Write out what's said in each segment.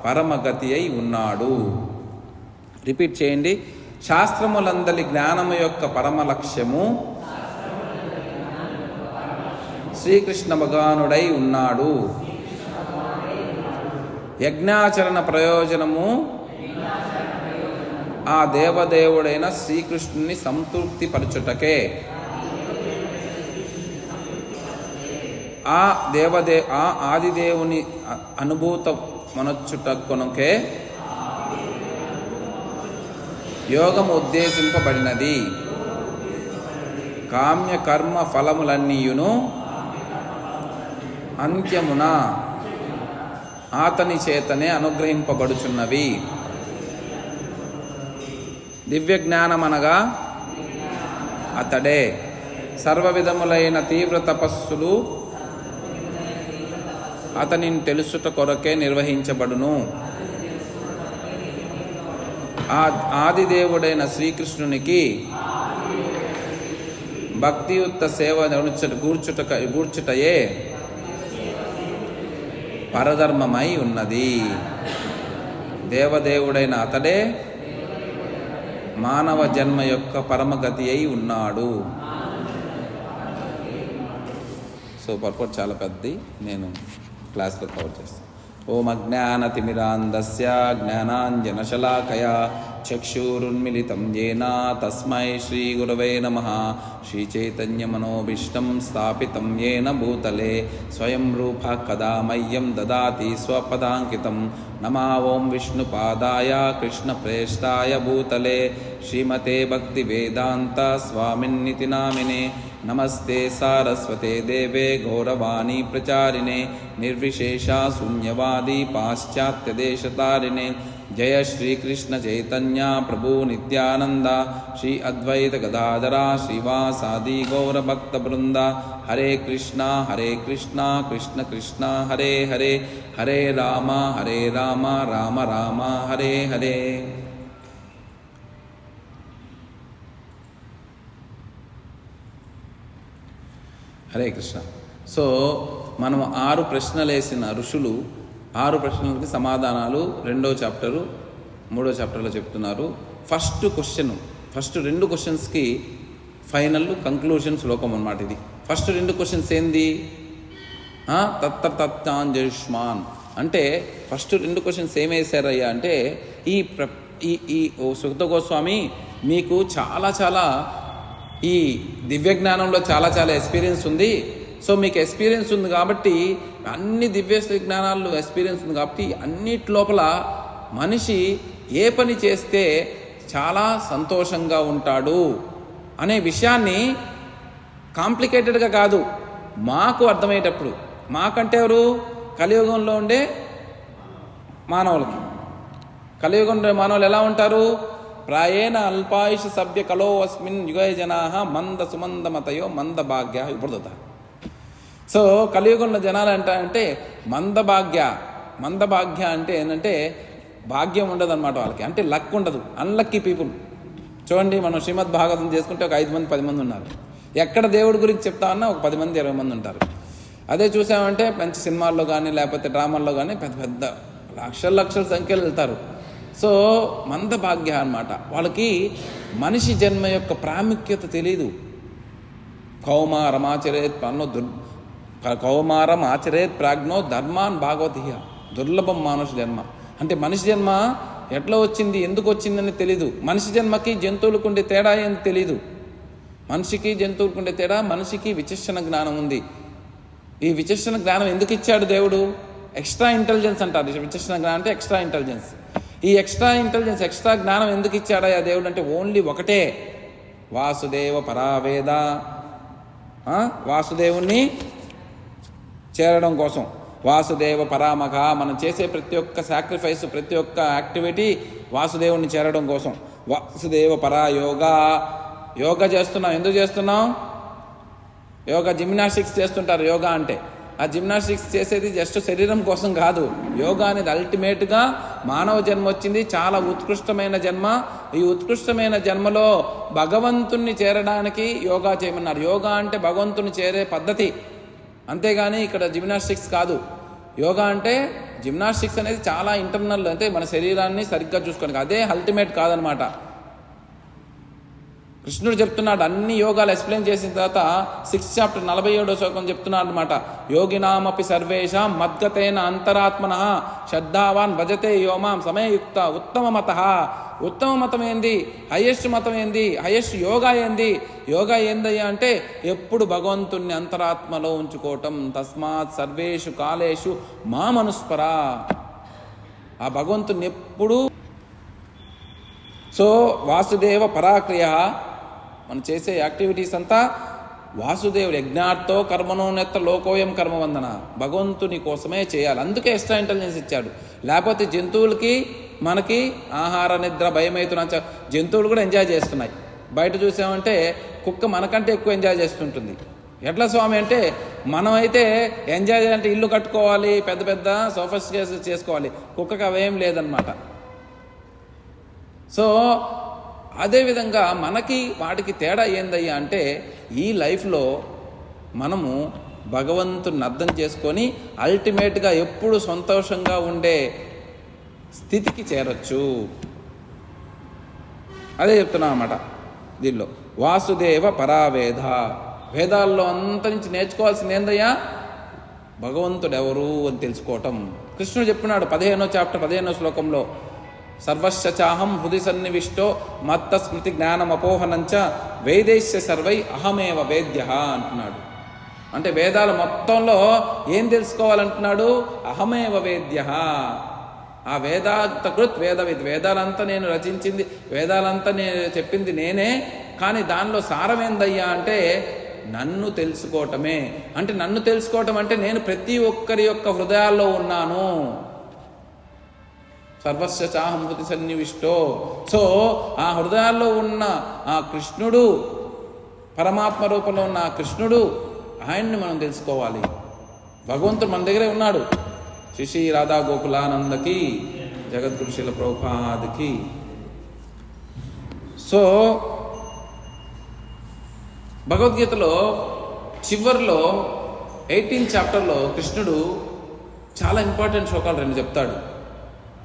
పరమగతి అయి ఉన్నాడు. రిపీట్ చేయండి. శాస్త్రములందలి జ్ఞానము యొక్క పరమ లక్ష్యము శ్రీకృష్ణ భగవానుడై ఉన్నాడు. యజ్ఞాచరణ ప్రయోజనము ఆ దేవదేవుడైన శ్రీకృష్ణుని సంతృప్తి పరచుటకే. ఆ ఆదిదేవుని అనుభూత మనొచ్చుటకొనకే యోగము ఉద్దేశింపబడినది. కామ్య కర్మ ఫలములన్నీయును అంత్యమున అతని చేతనే అనుగ్రహింపబడుచున్నవి. దివ్య జ్ఞానమనగా అతడే. సర్వ విధములైన తీవ్ర తపస్సులు అతనిని తెలుసుట కొరకే నిర్వహించబడును. ఆ ఆదిదేవుడైన శ్రీకృష్ణునికి భక్తియుక్త సేవ గూర్చుటయే పరధర్మమై ఉన్నది. దేవదేవుడైన అతడే మానవ జన్మ యొక్క పరమగతి అయి ఉన్నాడు. సో పర్పట్ చాలా పెద్దది, నేను క్లాస్లో కవర్ చేస్తాను. ఓం అజ్ఞానతిమిరాంధస్య జ్ఞానాంజనశలాకయా చక్షురున్మిళితం యేన తస్మై శ్రీగురవే నమః. శ్రీచైతన్యమనోభీష్టం స్థాపితం యేన భూతలే స్వయం రూప కదా మह्यं దదాతి స్వపదాంకితం. నమా ఓం విష్ణుపాదాయ కృష్ణప్రేష్టాయ భూతలే శ్రీమతే భక్తివేదాంత స్వామిన్నితి నామినే. నమస్తే సారస్వతే దేవే గౌరవాణి ప్రచారిణే నిర్విశేష శూన్యవాది పాశ్చాత్యదేశతారిణే. జయ శ్రీకృష్ణ చైతన్య ప్రభు నిత్యానంద శ్రీ అద్వైత గదాధర శ్రీవాసాది గౌరభక్త బృంద. హరే కృష్ణ కృష్ణ కృష్ణ హరే హరే, హరే రామ రామ రామ హరే హరే. హరే కృష్ణ. సో మనం 6 ప్రశ్నలు వేసిన ఋషులు 6 ప్రశ్నలకి సమాధానాలు 2వ చాప్టరు 3వ చాప్టర్లో చెప్తున్నారు. ఫస్ట్ 2 క్వశ్చన్స్కి ఫైనల్ కంక్లూషన్ శ్లోకం అన్నమాట ఇది. ఫస్ట్ 2 క్వశ్చన్స్ ఏంది? తత్తాంజుష్మాన్ అంటే ఫస్ట్ 2 క్వశ్చన్స్ ఏమేశారయ్యా అంటే, ఈ సుఖద గోస్వామి మీకు చాలా ఈ దివ్య జ్ఞానంలో చాలా ఎక్స్పీరియన్స్ ఉంది. సో మీకు ఎక్స్పీరియన్స్ ఉంది కాబట్టి, అన్ని దివ్య జ్ఞానాల్లో ఎక్స్పీరియన్స్ ఉంది కాబట్టి, అన్నిటి లోపల మనిషి ఏ పని చేస్తే చాలా సంతోషంగా ఉంటాడు అనే విషయాన్ని కాంప్లికేటెడ్గా కాదు, మాకు అర్థమయ్యేటప్పుడు, మాకంటే ఎవరు? కలియుగంలో ఉండే మానవులకి. కలియుగంలో మానవులు ఎలా ఉంటారు? ప్రాయేణ అల్పాయుష సభ్య కలో అస్మిన్ యుగే జనా మంద సుమందమతయో మంద భాగ్య విపృత. సో కలియుగంలో జనాలు అంటే మందభాగ్య అంటే ఏంటంటే భాగ్యం ఉండదు అనమాట వాళ్ళకి, అంటే లక్ ఉండదు, అన్లక్కీ పీపుల్. చూడండి, మనం శ్రీమద్ భాగవతం చేసుకుంటే ఒక 5 మంది 10 మంది ఉన్నారు. ఎక్కడ దేవుడి గురించి చెప్తామన్నా ఒక 10 మంది 20 మంది ఉంటారు. అదే చూసామంటే మంచి సినిమాల్లో కానీ లేకపోతే డ్రామాల్లో కానీ పెద్ద లక్షల సంఖ్యలో వెళ్తారు. సో మందభాగ్య అన్నమాట. వాళ్ళకి మనిషి జన్మ యొక్క ప్రాముఖ్యత తెలీదు. కౌమారం ఆచరేత్ ప్రాజ్ఞో ధర్మాన్ భాగవతీయ. దుర్లభం మానుష జన్మ అంటే మనిషి జన్మ ఎట్లా వచ్చింది, ఎందుకు వచ్చిందని తెలీదు. మనిషి జన్మకి జంతువులకు ఉండే తేడా ఏంది తెలీదు. మనిషికి జంతువులకు ఉండే తేడా, మనిషికి విచక్షణ జ్ఞానం ఉంది. ఈ విచక్షణ జ్ఞానం ఎందుకు ఇచ్చాడు దేవుడు? ఎక్స్ట్రా ఇంటెలిజెన్స్ అంటారు. విచక్షణ జ్ఞానం అంటే ఎక్స్ట్రా ఇంటెలిజెన్స్. ఈ ఎక్స్ట్రా ఇంటెలిజెన్స్, ఎక్స్ట్రా జ్ఞానం ఎందుకు ఇచ్చాడా దేవుడు అంటే ఓన్లీ ఒకటే, వాసుదేవ పరావేద, వాసుదేవుణ్ణి చేరడం కోసం. వాసుదేవ పరామఖ, మనం చేసే ప్రతి ఒక్క సాక్రిఫైస్, ప్రతి ఒక్క యాక్టివిటీ వాసుదేవుణ్ణి చేరడం కోసం. వాసుదేవ పరా యోగా చేస్తున్నాం. ఎందుకు చేస్తున్నాం? యోగా జిమ్నాస్టిక్స్ చేస్తుంటారు. యోగా అంటే ఆ జిమ్నాస్టిక్స్ చేసేది జస్ట్ శరీరం కోసం కాదు. యోగా అనేది అల్టిమేట్గా మానవ జన్మ వచ్చింది, చాలా ఉత్కృష్టమైన జన్మ. ఈ ఉత్కృష్టమైన జన్మలో భగవంతుణ్ణి చేరడానికి యోగా చేయమన్నారు. యోగా అంటే భగవంతుని చేరే పద్ధతి, అంతేగాని ఇక్కడ జిమ్నాస్టిక్స్ కాదు. యోగా అంటే జిమ్నాస్టిక్స్ అనేది చాలా ఇంటర్నల్, అంటే మన శరీరాన్ని సరిగ్గా చూసుకోవడానికి, అదే అల్టిమేట్ కాదనమాట. కృష్ణుడు చెప్తున్నాడు, అన్ని యోగాలు ఎక్స్ప్లెయిన్ చేసిన తర్వాత 6th చాప్టర్ 47వ శ్లోకం చెప్తున్నాడు అనమాట. యోగినామపి సర్వేషాం మద్గతేన అంతరాత్మన శ్రద్ధావాన్ భజతే యోమాం సమయయుక్త ఉత్తమ మత. ఉత్తమ మతం ఏంది? హైయెస్ట్ మతం ఏంది? హైయెస్ట్ యోగా ఏంది? యోగా ఏందయ్యా అంటే ఎప్పుడు భగవంతుణ్ణి అంతరాత్మలో ఉంచుకోవటం. తస్మాత్ సర్వేషు కాలేషు మామనుస్మర. ఆ భగవంతుని ఎప్పుడు. సో వాసుదేవ పరాక్రియ, మనం చేసే యాక్టివిటీస్ అంతా వాసుదేవుడు. యజ్ఞార్థో కర్మణోన్నత లోకోయం కర్మవందన, భగవంతుని కోసమే చేయాలి. అందుకే ఎక్స్ట్రా ఇంటెలిజెన్స్ ఇచ్చాడు. లేకపోతే జంతువులకి మనకి ఆహార నిద్ర భయమైతున్న జంతువులు కూడా ఎంజాయ్ చేస్తున్నాయి. బయట చూసామంటే కుక్క మనకంటే ఎక్కువ ఎంజాయ్ చేస్తుంటుంది. ఎట్లా స్వామి అంటే, మనమైతే ఎంజాయ్ చేయాలంటే ఇల్లు కట్టుకోవాలి, పెద్ద పెద్ద సోఫిస్టికేషన్ చేసుకోవాలి. కుక్కకి అవేం లేదనమాట. సో అదేవిధంగా మనకి వాటికి తేడా ఏందయ్యా అంటే, ఈ లైఫ్లో మనము భగవంతుని అర్థం చేసుకొని అల్టిమేట్గా ఎప్పుడు సంతోషంగా ఉండే స్థితికి చేరొచ్చు. అదే చెప్తున్నాం అన్నమాట దీనిలో. వాసుదేవ పరావేద, వేదాల్లో అంత నుంచి నేర్చుకోవాల్సింది ఏందయ్యా, భగవంతుడు ఎవరు అని తెలుసుకోవటం. కృష్ణుడు చెప్పినాడు 15వ చాప్టర్ 15వ శ్లోకంలో, సర్వస్య చాహం హృది సన్నివిష్టో మత్త స్మృతి జ్ఞానమపోహనంచ వేదైశ్య సర్వై అహమేవ వేద్య అంటున్నాడు. అంటే వేదాల మొత్తంలో ఏం తెలుసుకోవాలంటున్నాడు? అహమేవ వేద్య. ఆ వేదాంతకృత్ వేదవిద్, వేదాలంతా నేను రచించింది, వేదాలంతా నేను చెప్పింది నేనే. కానీ దానిలో సారం ఏందయ్యా అంటే నన్ను తెలుసుకోవటమే. అంటే నన్ను తెలుసుకోవటం అంటే నేను ప్రతి ఒక్కరి యొక్క హృదయాల్లో ఉన్నాను. సర్వస్య చాహం హృది సన్నివిష్టో. సో ఆ హృదయాల్లో ఉన్న ఆ కృష్ణుడు, పరమాత్మ రూపంలో ఉన్న ఆ కృష్ణుడు, ఆయన్ని మనం తెలుసుకోవాలి. భగవంతుడు మన దగ్గరే ఉన్నాడు. శ్రీ రాధా గోకులానందకి, జగద్గురు శీల ప్రభుపాదకి. సో భగవద్గీతలో చివరిలో 18th చాప్టర్లో కృష్ణుడు చాలా ఇంపార్టెంట్ శ్లోకాలు 2 చెప్తాడు.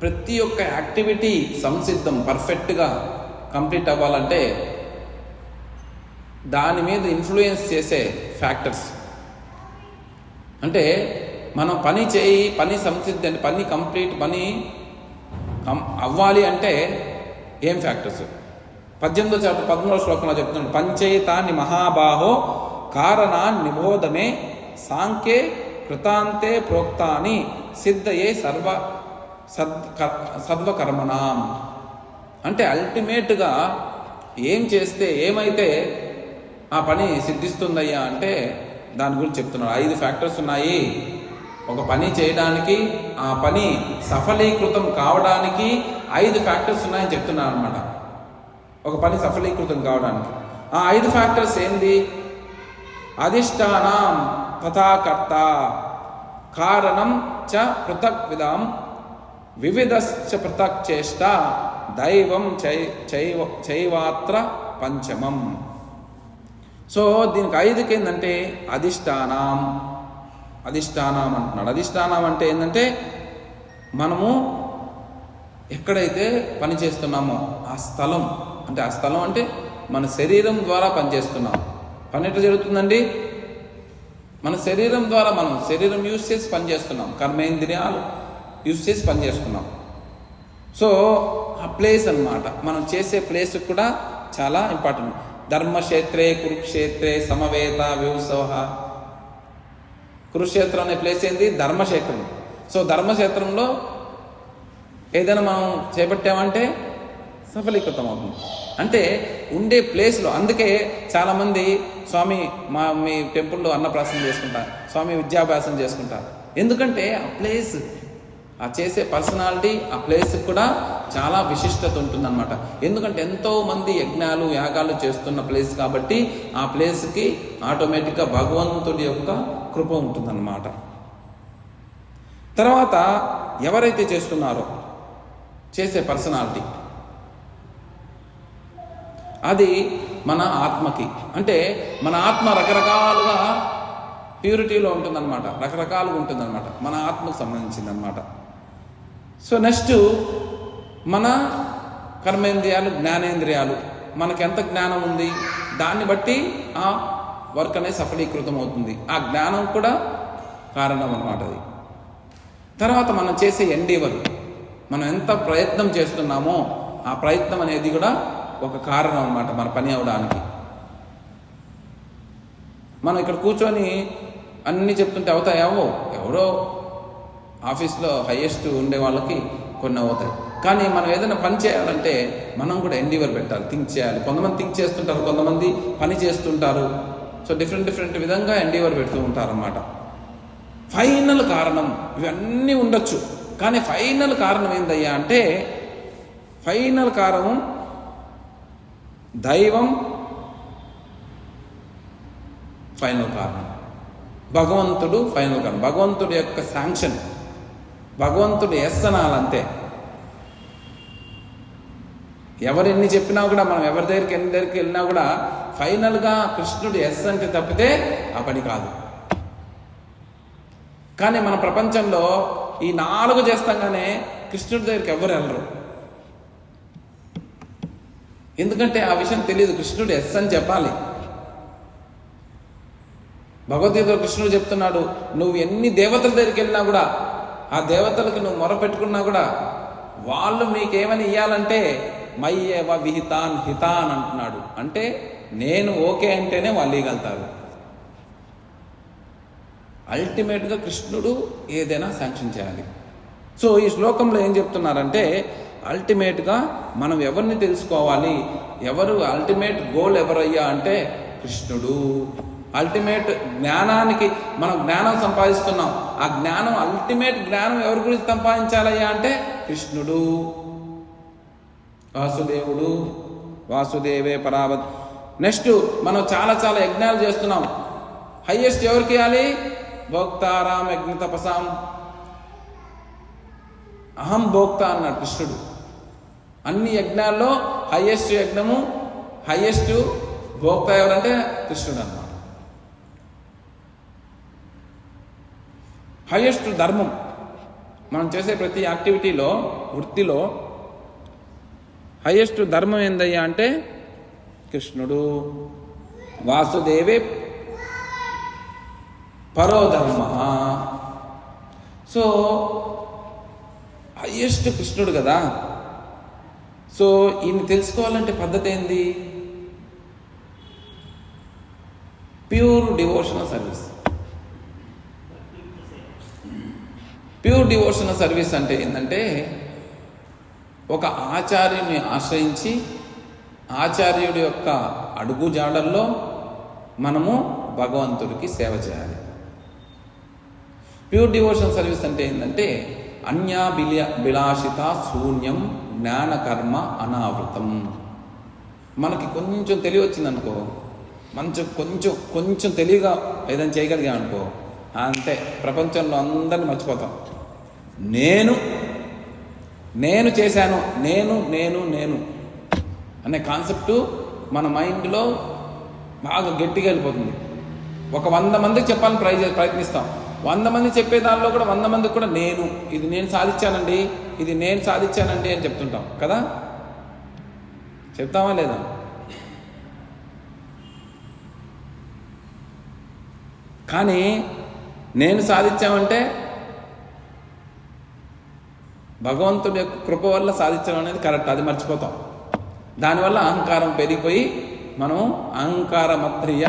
ప్రతి ఒక్క యాక్టివిటీ సంసిద్ధం పర్ఫెక్ట్గా కంప్లీట్ అవ్వాలంటే దాని మీద ఇన్ఫ్లుయెన్స్ చేసే ఫ్యాక్టర్స్, అంటే మనం పని సంసిద్ధి అంటే పని కంప్లీట్ అవ్వాలి అంటే ఏం ఫ్యాక్టర్స్? 18వ చాప్టర్ 13వ శ్లోకంలో చెప్తున్నాడు, పంచైతాన్ని మహాబాహో కారణాన్ని నిబోధమే సాంఖ్యే కృతాంతే ప్రోక్తాని సిద్ధయే సర్వకర్మణాం. అంటే అల్టిమేట్గా ఏం చేస్తే ఏమైతే ఆ పని సిద్ధిస్తుందయ్యా అంటే దాని గురించి చెప్తున్నాడు. 5 ఫ్యాక్టర్స్ ఉన్నాయి. ఒక పని చేయడానికి, ఆ పని సఫలీకృతం కావడానికి 5 ఫ్యాక్టర్స్ ఉన్నాయని చెప్తున్నాను అనమాట. ఒక పని సఫలీకృతం కావడానికి ఆ 5 ఫ్యాక్టర్స్ ఏంది? అధిష్టానం తథాకర్త, కారణం చ పృథక్ విధం, వివిధశ్చ పృథక్ చేష్ట, దైవం చైవాత్ర పంచమం. సో దీనికి 5కి ఏంటంటే అధిష్టానం అంటున్నాడు. అధిష్టానం అంటే ఏంటంటే మనము ఎక్కడైతే పని చేస్తున్నామో ఆ స్థలం, అంటే ఆ స్థలం అంటే మన శరీరం ద్వారా పనిచేస్తున్నాం. పని ఎట్లా జరుగుతుందండి? మన శరీరం ద్వారా, మనం శరీరం యూజ్ చేసి పనిచేస్తున్నాం, కర్మేంద్రియాలు యూజ్ చేసి పనిచేస్తున్నాం. సో ఆ ప్లేస్ అన్నమాట, మనం చేసే ప్లేస్ కూడా చాలా ఇంపార్టెంట్. ధర్మక్షేత్రే కురుక్షేత్రే సమవేత వివసోహ. కురుక్షేత్రం అనే ప్లేస్ ఏంది? ధర్మక్షేత్రం. సో ధర్మక్షేత్రంలో ఏదైనా మనం చేపట్టామంటే సఫలీకృతం అవుతుంది. అంటే ఉండే ప్లేస్లో. అందుకే చాలామంది స్వామి మీ టెంపుల్లో అన్నప్రాసన చేసుకుంటారు, స్వామి విద్యాభ్యాసం చేసుకుంటారు. ఎందుకంటే ఆ ప్లేస్, ఆ చేసే పర్సనాలిటీ, ఆ ప్లేస్కి కూడా చాలా విశిష్టత ఉంటుందన్నమాట. ఎందుకంటే ఎంతోమంది యజ్ఞాలు యాగాలు చేస్తున్న ప్లేస్ కాబట్టి ఆ ప్లేస్కి ఆటోమేటిక్గా భగవంతుడి యొక్క కృప ఉంటుందన్నమాట. తర్వాత ఎవరైతే చేస్తున్నారో చేసే పర్సనాలిటీ, అది మన ఆత్మకి, అంటే మన ఆత్మ రకరకాలుగా ప్యూరిటీలో ఉంటుందన్నమాట, రకరకాలుగా ఉంటుందన్నమాట, మన ఆత్మకు సంబంధించిందనమాట. సో నెక్స్ట్ మన కర్మేంద్రియాలు, జ్ఞానేంద్రియాలు, మనకు ఎంత జ్ఞానం ఉంది దాన్ని బట్టి ఆ వర్క్ అనేది సఫలీకృతం అవుతుంది. ఆ జ్ఞానం కూడా కారణం అన్నమాట అది. తర్వాత మనం చేసే ఎండీవర్, మనం ఎంత ప్రయత్నం చేస్తున్నామో ఆ ప్రయత్నం అనేది కూడా ఒక కారణం అన్నమాట మన పని అవడానికి. మనం ఇక్కడ కూర్చొని అన్నీ చెప్తుంటే అవుతాయేమో, ఎవరో ఆఫీస్లో హైయెస్ట్ ఉండే వాళ్ళకి కొన్ని అవుతాయి. కానీ మనం ఏదైనా పని చేయాలంటే మనం కూడా ఎండీవర్ పెట్టాలి, థింక్ చేయాలి. కొంతమంది థింక్ చేస్తుంటారు, కొంతమంది పని చేస్తుంటారు. సో డిఫరెంట్ విధంగా ఎండీవర్ పెడుతూ ఉంటారన్నమాట. ఫైనల్ కారణం ఇవన్నీ ఉండొచ్చు, కానీ ఫైనల్ కారణం ఏందయ్యా అంటే ఫైనల్ కారణం దైవం, ఫైనల్ కారణం భగవంతుడు, ఫైనల్ కారణం భగవంతుడి యొక్క శాంక్షన్, భగవంతుడు ఎస్ అనాలంతే. ఎవరెన్ని చెప్పినా కూడా, మనం ఎవరి దగ్గరికి వెళ్ళినా కూడా ఫైనల్గా కృష్ణుడు ఎస్ అంటే తప్పితే ఆ పని కాదు. కానీ మన ప్రపంచంలో ఈ 4 చేస్తాగానే కృష్ణుడి దగ్గరికి ఎవరు వెళ్ళరు. ఎందుకంటే ఆ విషయం తెలియదు, కృష్ణుడు ఎస్ అని చెప్పాలి. భగవద్గీతలో కృష్ణుడు చెప్తున్నాడు, నువ్వు ఎన్ని దేవతల దగ్గరికి వెళ్ళినా కూడా, ఆ దేవతలకు నువ్వు మొరపెట్టుకున్నా కూడా వాళ్ళు మీకేమని ఇవ్వాలంటే మయ్యేవ విహితాన్ హితాన్ అంటున్నాడు. అంటే నేను ఓకే అంటేనే వాళ్ళు ఇవ్వగలుగుతారు. అల్టిమేట్గా కృష్ణుడు ఏదైనా శాంక్షన్ చేయాలి. సో ఈ శ్లోకంలో ఏం చెప్తున్నారంటే అల్టిమేట్గా మనం ఎవరిని తెలుసుకోవాలి, ఎవరు అల్టిమేట్ గోల్ ఎవరయ్యా అంటే కృష్ణుడు. అల్టిమేట్ జ్ఞానానికి మనం జ్ఞానం సంపాదిస్తున్నాం, ఆ జ్ఞానం అల్టిమేట్ జ్ఞానం ఎవరి గురించి సంపాదించాలయ్యా అంటే కృష్ణుడు, వాసుదేవుడు, వాసుదేవే పరావత్. నెక్స్ట్ మనం చాలా యజ్ఞాలు చేస్తున్నాం, హైయెస్ట్ ఎవరికి ఇవ్వాలి? భోక్తారాం యజ్ఞ తపసాం, అహం భోక్త అన్నాడు కృష్ణుడు. అన్ని యజ్ఞాల్లో హైయెస్ట్ యజ్ఞము, హైయెస్ట్ భోక్త ఎవరంటే కృష్ణుడు అన్నమాట. హైయెస్ట్ ధర్మం, మనం చేసే ప్రతి యాక్టివిటీలో, వృత్తిలో హైయెస్ట్ ధర్మం ఏందయ్యా అంటే కృష్ణుడు. వాసుదేవే పరోధర్మ. సో హైయెస్ట్ కృష్ణుడు కదా. సో ఈయన తెలుసుకోవాలంటే పద్ధతి ఏంది? Pure devotional service. Pure devotional service అంటే ఏంటంటే ఒక ఆచార్యుని ఆశ్రయించి ఆచార్యుడి యొక్క అడుగు జాడల్లో మనము భగవంతుడికి సేవ చేయాలి. ప్యూర్ డివోషనల్ సర్వీస్ అంటే ఏంటంటే బిలాషిత శూన్యం జ్ఞానకర్మ అనావృతం. మనకి కొంచెం తెలివి వచ్చిందనుకో, కొంచెం తెలివిగా ఏదైనా చేయగలిగామనుకో, అంతే ప్రపంచంలో అందరిని మర్చిపోతాం. నేను చేశాను, నేను అనే కాన్సెప్టు మన మైండ్లో బాగా గట్టిగా వెళ్ళిపోతుంది. ఒక 100 మందికి చెప్పాలని ప్రయత్నిస్తాం. 100 మంది చెప్పే దానిలో కూడా 100 మందికి కూడా ఇది నేను సాధించానండి అని చెప్తుంటాం కదా. చెప్తామా లేదా? కానీ నేను సాధించామంటే భగవంతుడి యొక్క కృప వల్ల సాధించడం అనేది కరెక్ట్, అది మర్చిపోతాం. దానివల్ల అహంకారం పెరిగిపోయి మనం అహంకారమత్రియ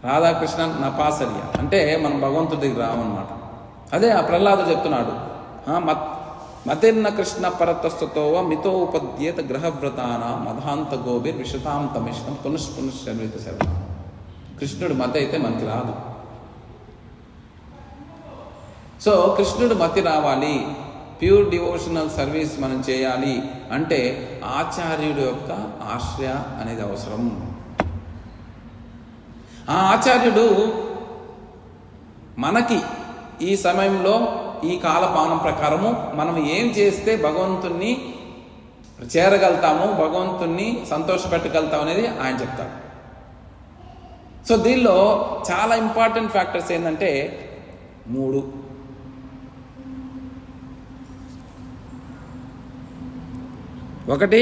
రాధాకృష్ణ నపాసర్య అంటే మనం భగవంతుడి దగ్గర రామన్నమాట. అదే ఆ ప్రహ్లాదుడు చెప్తున్నాడు, మతిర్న కృష్ణ పరతస్తోవ మితో ఉపద్యేత గ్రహవ్రతాన మధాంత గోబిర్ విషతాం తమిష్టం పునఃపునశ్చరిత శర్మ. కృష్ణుడు మతి అయితే మనకి రాదు. సో కృష్ణుడు మతి రావాలి, ప్యూర్ డివోషనల్ సర్వీస్ మనం చేయాలి అంటే ఆచార్యుడు యొక్క ఆశ్రయ అనేది అవసరం. ఆ ఆచార్యుడు మనకి ఈ సమయంలో ఈ కాలపానం ప్రకారము మనం ఏం చేస్తే భగవంతుణ్ణి చేరగలుగుతాము, భగవంతుణ్ణి సంతోషపెట్టగలుగుతాం అనేది ఆయన చెప్తాడు. సో దీనిలో చాలా ఇంపార్టెంట్ ఫ్యాక్టర్స్ ఏంటంటే 3. ఒకటి,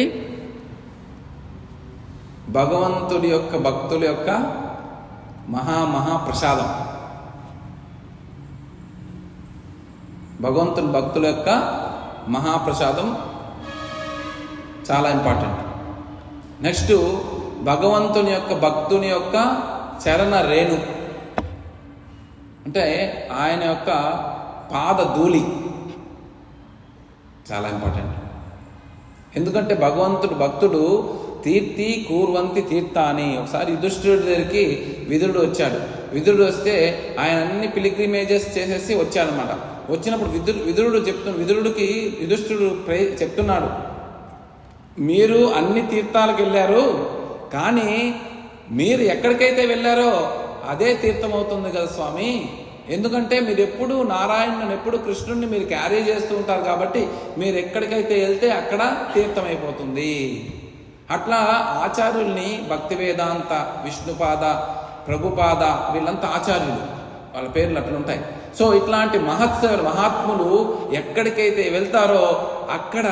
భగవంతుడి యొక్క భక్తుల యొక్క మహాప్రసాదం. భగవంతుని భక్తుల యొక్క మహాప్రసాదం చాలా ఇంపార్టెంట్. నెక్స్ట్, భగవంతుని యొక్క భక్తుని యొక్క చరణ రేణు, అంటే ఆయన యొక్క పాద ధూళి చాలా ఇంపార్టెంట్. ఎందుకంటే భక్తుడు తీర్థి కూర్వంతి తీర్థాని. ఒకసారి యుధిష్ఠిరుడి దగ్గరికి విదురుడు వచ్చాడు. విదురుడు వస్తే ఆయన అన్ని పిలిగ్రిమేజెస్ చేసేసి వచ్చాడనమాట. వచ్చినప్పుడు విదురుడికి యుధిష్ఠిరుడు చెప్తున్నాడు, మీరు అన్ని తీర్థాలకు వెళ్ళారు, కానీ మీరు ఎక్కడికైతే వెళ్ళారో అదే తీర్థం అవుతుంది కదా స్వామి. ఎందుకంటే మీరు ఎప్పుడు నారాయణుని, ఎప్పుడు కృష్ణుడిని మీరు క్యారీ చేస్తూ ఉంటారు కాబట్టి మీరు ఎక్కడికైతే వెళ్తే అక్కడ తీర్థం అయిపోతుంది. అట్లా ఆచార్యుల్ని భక్తి వేదాంత, విష్ణుపాద, ప్రభుపాద వీళ్ళంతా ఆచార్యులు, వాళ్ళ పేర్లు అట్లా ఉంటాయి. సో ఇట్లాంటి మహాత్ములు ఎక్కడికైతే వెళ్తారో అక్కడ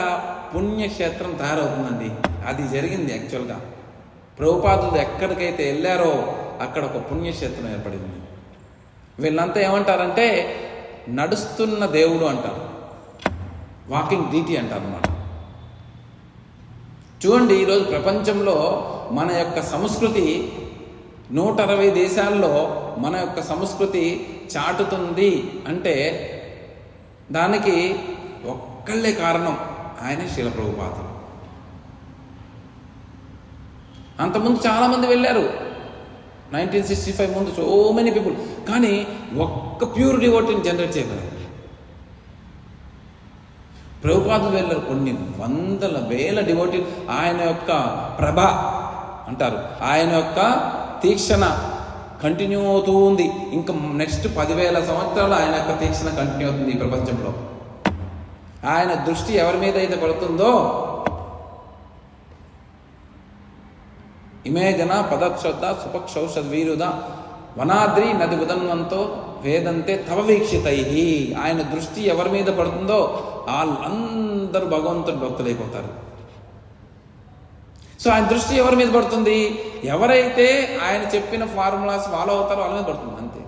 పుణ్యక్షేత్రం తయారవుతుందండి. అది జరిగింది యాక్చువల్గా. ప్రభుపాదులు ఎక్కడికైతే వెళ్ళారో అక్కడ ఒక పుణ్యక్షేత్రం ఏర్పడింది. వీళ్ళంతా ఏమంటారంటే నడుస్తున్న దేవుడు అంటారు, వాకింగ్ డీటీ అంటారు అన్నమాట. చూడండి, ఈరోజు ప్రపంచంలో మన యొక్క సంస్కృతి 160 దేశాల్లో మన యొక్క సంస్కృతి చాటుతుంది అంటే దానికి ఒక్కళ్ళే కారణం, ఆయనే శ్రీల ప్రభుపాదులు. అంతకుముందు చాలామంది వెళ్ళారు, 1965 ముందు సో మెనీ పీపుల్, కానీ ఒక్క ప్యూర్ డివోటీని జనరేట్ చేయగలరు. ప్రభుపాదులు వెళ్ళారు, కొన్ని వందల వేల డివోటీ. ఆయన యొక్క ప్రభ అంటారు, ఆయన యొక్క తీక్షణ కంటిన్యూ అవుతూ ఉంది. ఇంకా నెక్స్ట్ 10,000 సంవత్సరాలు ఆయన యొక్క తీక్షణ కంటిన్యూ అవుతుంది ఈ ప్రపంచంలో. ఆయన దృష్టి ఎవరి మీద అయితే పడుతుందో, ఇమే జన పదశ్రద్ధ సుపక్షౌషద్వీరుద వనాద్రి నది ఉదన్వంతో వేదంతే తవ వీక్షితై. ఆయన దృష్టి ఎవరి మీద పడుతుందో వాళ్ళందరూ భగవంతుడి భక్తులైపోతారు. సో ఆయన దృష్టి ఎవరి మీద పడుతుంది, ఎవరైతే ఆయన చెప్పిన ఫార్ములాస్ ఫాలో అవుతారో వాళ్ళ మీద పడుతుంది, అంతే.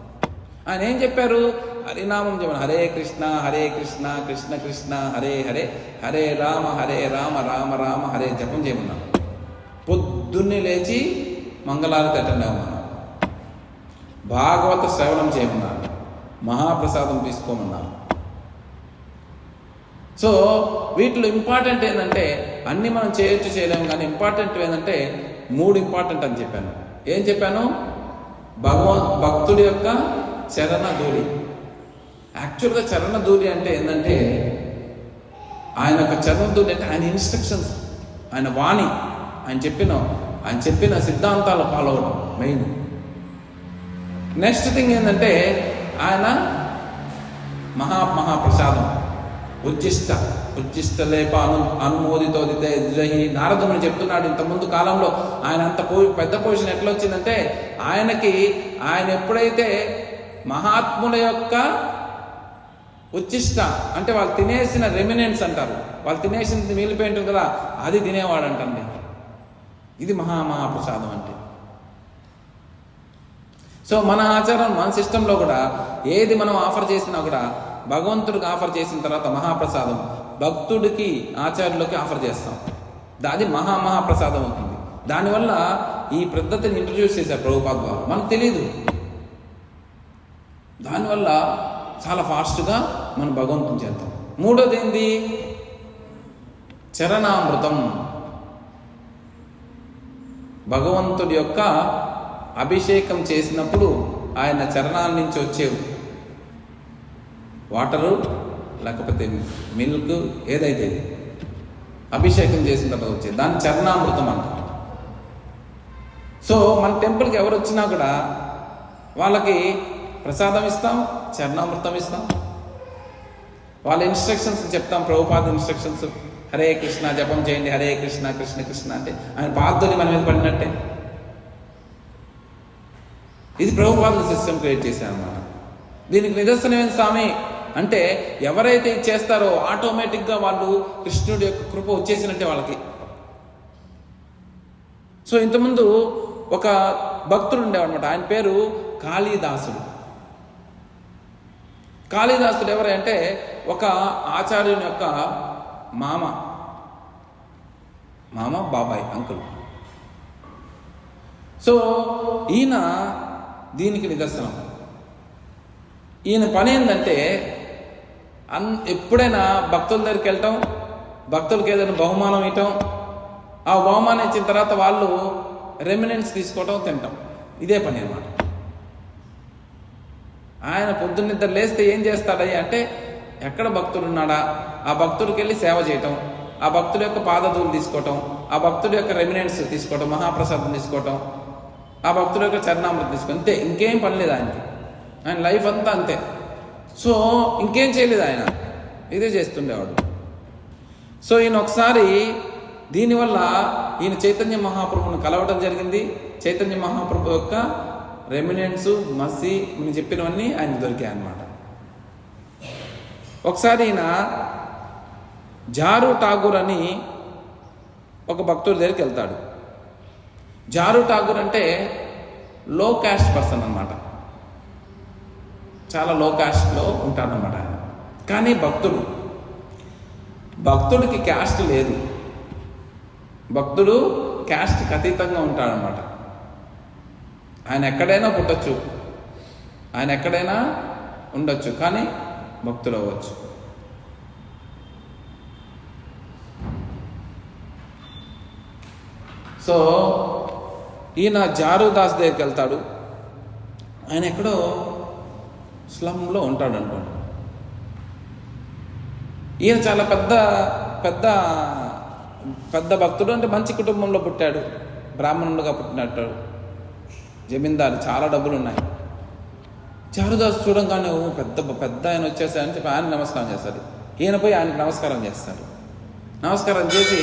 ఆయన ఏం చెప్పారు, హరినామం చెప్పాను, హరే కృష్ణ కృష్ణ కృష్ణ హరే హరే, హరే రామ రామ రామ హరే జపం చేయమన్నాను. పొద్దున్నే లేచి మంగళారతి అటెండ్ అవ్వమన్నారు, భాగవత శ్రవణం చేయమన్నారు, మహాప్రసాదం తీసుకోమన్నారు. సో వీటిలో ఇంపార్టెంట్ ఏంటంటే, అన్నీ మనం చేయలేము, కానీ ఇంపార్టెంట్ ఏంటంటే 3 ఇంపార్టెంట్ అని చెప్పాను. ఏం చెప్పాను, భక్తుడి యొక్క చరణ ధూళి. యాక్చువల్గా చరణ ధూళి అంటే ఏంటంటే, ఆయన యొక్క చరణ ధూళి అంటే ఆయన ఇన్స్ట్రక్షన్స్, ఆయన వాణి, ఆయన చెప్పిన సిద్ధాంతాలు ఫాలో అవడం మెయిన్. నెక్స్ట్ థింగ్ ఏంటంటే ఆయన మహాప్రసాదం, ఉచ్చిష్ట లేప అనుమోదితోదితే ద్రహి. నారదుని చెప్తున్నాడు, ఇంతకుముందు కాలంలో ఆయన అంత పెద్ద పొజిషన్ ఎట్లా వచ్చిందంటే, ఆయన ఎప్పుడైతే మహాత్ముల యొక్క ఉచ్చిష్ట అంటే వాళ్ళు తినేసిన రెమినెంట్స్ అంటారు, వాళ్ళు తినేసింది మిగిలిపోయి ఉంటుంది కదా, అది తినేవాడు అంటండి. ఇది మహాప్రసాదం అంటే. సో మన ఆచారం, మన సిస్టంలో కూడా ఏది మనం ఆఫర్ చేసినా కూడా భగవంతుడికి ఆఫర్ చేసిన తర్వాత మహాప్రసాదం భక్తుడికి, ఆచార్యులకి ఆఫర్ చేస్తాం, అది మహాప్రసాదం అవుతుంది. దానివల్ల ఈ పద్ధతిని ఇంట్రడ్యూస్ చేశారు ప్రభుపాద వారు, మనకు తెలియదు. దానివల్ల చాలా ఫాస్ట్గా మనం భగవంతుని చేద్దాం. 3వది ఏంది, చరణామృతం. భగవంతుడి యొక్క అభిషేకం చేసినప్పుడు ఆయన చరణాల నుంచి వచ్చేవి వాటరు లేకపోతే మిల్క్ ఏదైతే అభిషేకం చేసిన తర్వాత వచ్చేది, దాన్ని చరణామృతం అంటారు. సో మన టెంపుల్కి ఎవరు వచ్చినా కూడా వాళ్ళకి ప్రసాదం ఇస్తాం, చరణామృతం ఇస్తాం, వాళ్ళ ఇన్స్ట్రక్షన్స్ చెప్తాం, ప్రభుపాద ఇన్స్ట్రక్షన్స్. హరే కృష్ణ జపం చేయండి, హరే కృష్ణ కృష్ణ కృష్ణ అంటే ఆయన పాదతోని మన మీద పడినట్టే. ఇది ప్రభుపాదుల సిస్టమ్ క్రియేట్ చేశారన్నమాట. దీనికి నిదర్శనం ఏంటి స్వామి అంటే, ఎవరైతే ఇది చేస్తారో ఆటోమేటిక్గా వాళ్ళు కృష్ణుడి యొక్క కృప వచ్చేసినట్టే వాళ్ళకి. సో ఇంతకుముందు ఒక భక్తుడు ఉండేవాడనమాట, ఆయన పేరు కాళీదాసుడు. కాళీదాసుడు ఎవరంటే ఒక ఆచార్యుని యొక్క మామ బాబాయ్ అంకుల్. సో ఈయన దీనికి నిదర్శనం. ఈయన పని ఏంటంటే ఎప్పుడైనా భక్తుల దగ్గరికి వెళ్ళటం, భక్తులకి ఏదైనా బహుమానం ఇవ్వటం, ఆ బహుమానం ఇచ్చిన తర్వాత వాళ్ళు రెమినెన్స్ తీసుకోవటం, తినటం, ఇదే పని అన్నమాట. ఆయన పొద్దున్నిద్దరు లేస్తే ఏం చేస్తాడయ్యా అంటే, ఎక్కడ భక్తుడు ఉన్నాడా ఆ భక్తుడికి వెళ్ళి సేవ చేయటం, ఆ భక్తుడి యొక్క పాదధూలు తీసుకోవటం, ఆ భక్తుడి యొక్క రెమినెన్స్ తీసుకోవటం, మహాప్రసాదం తీసుకోవటం, ఆ భక్తుడి యొక్క చరణామృతం తీసుకోవడం, అంతే. ఇంకేం పని లేదు ఆయనకి. ఆయన లైఫ్ అంతా అంతే. సో ఇంకేం చేయలేదు ఆయన, ఇదే చేస్తుండేవాడు. సో ఈయన ఒకసారి దీనివల్ల ఈయన చైతన్య మహాప్రభుని కలవటం జరిగింది. చైతన్య మహాప్రభు యొక్క రెమినెన్స్ మసి నేను చెప్పినవన్నీ ఆయనకు దొరికాయి అన్నమాట. ఒకసారి ఈయన జారు ఠాగూర్ అని ఒక భక్తుడి దగ్గరికి వెళ్తాడు. జారు ఠాగూర్ అంటే లో క్యాస్ట్ పర్సన్ అన్నమాట, చాలా లో క్యాస్ట్లో ఉంటాడనమాట ఆయన. కానీ భక్తుడికి క్యాస్ట్ లేదు, భక్తుడు క్యాస్ట్కి అతీతంగా ఉంటాడనమాట. ఆయన ఎక్కడైనా పుట్టచ్చు, ఆయన ఎక్కడైనా ఉండొచ్చు, కానీ భక్తుడు అవ్వచ్చు. సో ఈయన జారుదాస్ దగ్గరికి వెళ్తాడు. ఆయన ఎక్కడో స్లమ్లో ఉంటాడు అనుకోండి. ఈయన చాలా పెద్ద భక్తుడు, అంటే మంచి కుటుంబంలో పుట్టాడు, బ్రాహ్మణుడుగా పుట్టినట్టు, జమీందారు, చాలా డబ్బులు ఉన్నాయి. జారుదాస్ చూడంగానే పెద్ద ఆయన వచ్చేసాడని చెప్పి ఆయన నమస్కారం చేస్తాడు. ఈయన పోయి ఆయనకు నమస్కారం చేస్తాడు. నమస్కారం చేసి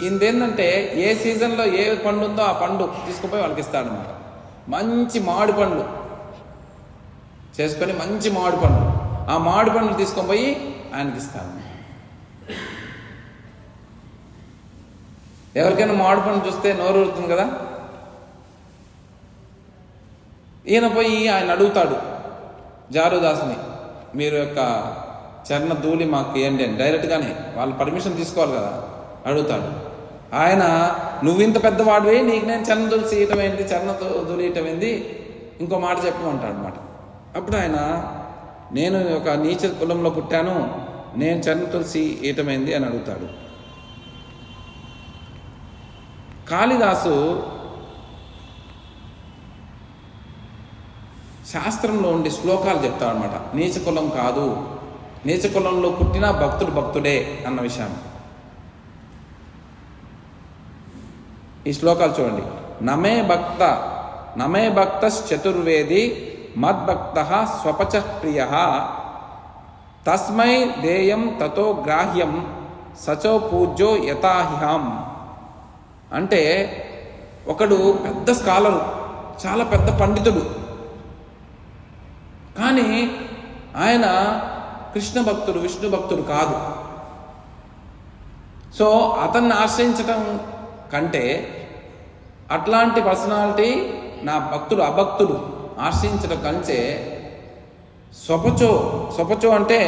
ఈయనదేంటంటే ఏ సీజన్లో ఏ పండు ఉందో ఆ పండు తీసుకుపోయి వాళ్ళకి ఇస్తాడనమాట. మంచి మామిడి పండ్లు చేసుకొని, మంచి మామిడి పండ్లు, ఆ మామిడి పండ్లు తీసుకొని పోయి ఆయనకి ఇస్తాడు. ఎవరికైనా మామిడి పండు చూస్తే నోరు ఊరుతుంది కదా. ఈయన పోయి ఆయన అడుగుతాడు జారుదాసుని, మీరు యొక్క చరణ ధూళి మాకు ఏంటి అని డైరెక్ట్గానే, వాళ్ళు పర్మిషన్ తీసుకోవాలి కదా, అడుగుతాడు. ఆయన నువ్వింత పెద్దవాడివి, నీకు నేను చరణ తులసి ఇయటం ఏంటి, చరణ ధూళి ఇయటం ఏంటి, ఇంకో మాట చెప్పమంటాడు అనమాట. అప్పుడు ఆయన, నేను ఒక నీచ కులంలో పుట్టాను, నేను చరణ తులసి ఇయటమైంది అని అడుగుతాడు. కాళిదాసు శాస్త్రంలో ఉండే శ్లోకాలు చెప్తాడు అనమాట. నీచ కులం కాదు, నీచ కులంలో పుట్టిన భక్తుడు భక్తుడే అన్న విషయం. ఈ శ్లోకాలు చూడండి. నమే భక్త చతుర్వేది మద్భక్త స్వపచ ప్రియ తస్మై దేయం తతో గ్రాహ్యం సచో పూజ్యో యథాహిహం. అంటే ఒకడు పెద్ద స్కాలరు, చాలా పెద్ద పండితుడు, కానీ ఆయన కృష్ణ భక్తుడు, విష్ణు భక్తుడు కాదు. సో అతన్ని ఆశ్రయించటం కంటే అట్లాంటి పర్సనాలిటీ నా భక్తుడు అభక్తుడు ఆశ్రయించడం కంటే స్వపచో అంటే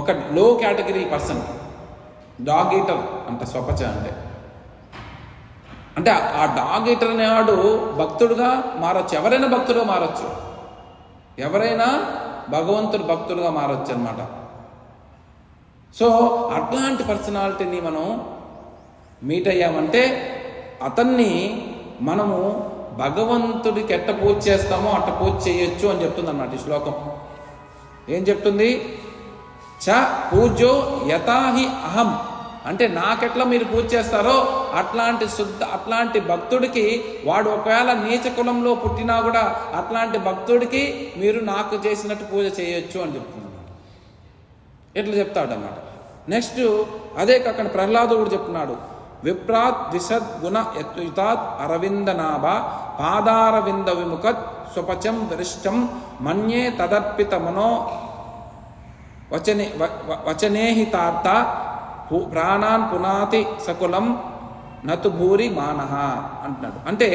ఒక లో కేటగిరీ పర్సన్, డాగ్ ఈటర్ అంట స్వపచ అంటే ఆ డాగ్ ఈటర్ అనేవాడు భక్తుడుగా మారచ్చు. ఎవరైనా భక్తుడుగా మారచ్చు, ఎవరైనా భగవంతుడు భక్తుడుగా మారచ్చు అన్నమాట. సో అట్లాంటి పర్సనాలిటీని మనం మీట్ అయ్యామంటే అతన్ని మనము భగవంతుడికి ఎట్ట పూజ చేస్తామో అట్ట పూజ చేయొచ్చు అని చెప్తుంది అన్నమాట ఈ శ్లోకం. ఏం చెప్తుంది? చ పూజ్యో యథాహి అహం, అంటే నాకెట్లా మీరు పూజ చేస్తారో అట్లాంటి భక్తుడికి, వాడు ఒకవేళ నీచ కులంలో పుట్టినా కూడా అట్లాంటి భక్తుడికి మీరు నాకు చేసినట్టు పూజ చేయొచ్చు అని చెప్తుంది అన్నమాట. ఎట్లా చెప్తాడన్నమాట. నెక్స్ట్ అదే కాకుండా ప్రహ్లాదుడు కూడా చెప్తున్నాడు, విప్రాత్ ద్విషద్గుణ యత్యుతాత్ అరవిందనాభ పాదారవింద విముఖత్ స్వపచం వరిష్టం మన్యే తదర్పిత మనో వచనేహితార్థ ప్రాణాన్ పునాతి సకులం నతు భూరి మానహ అంటున్నాడు. అంటే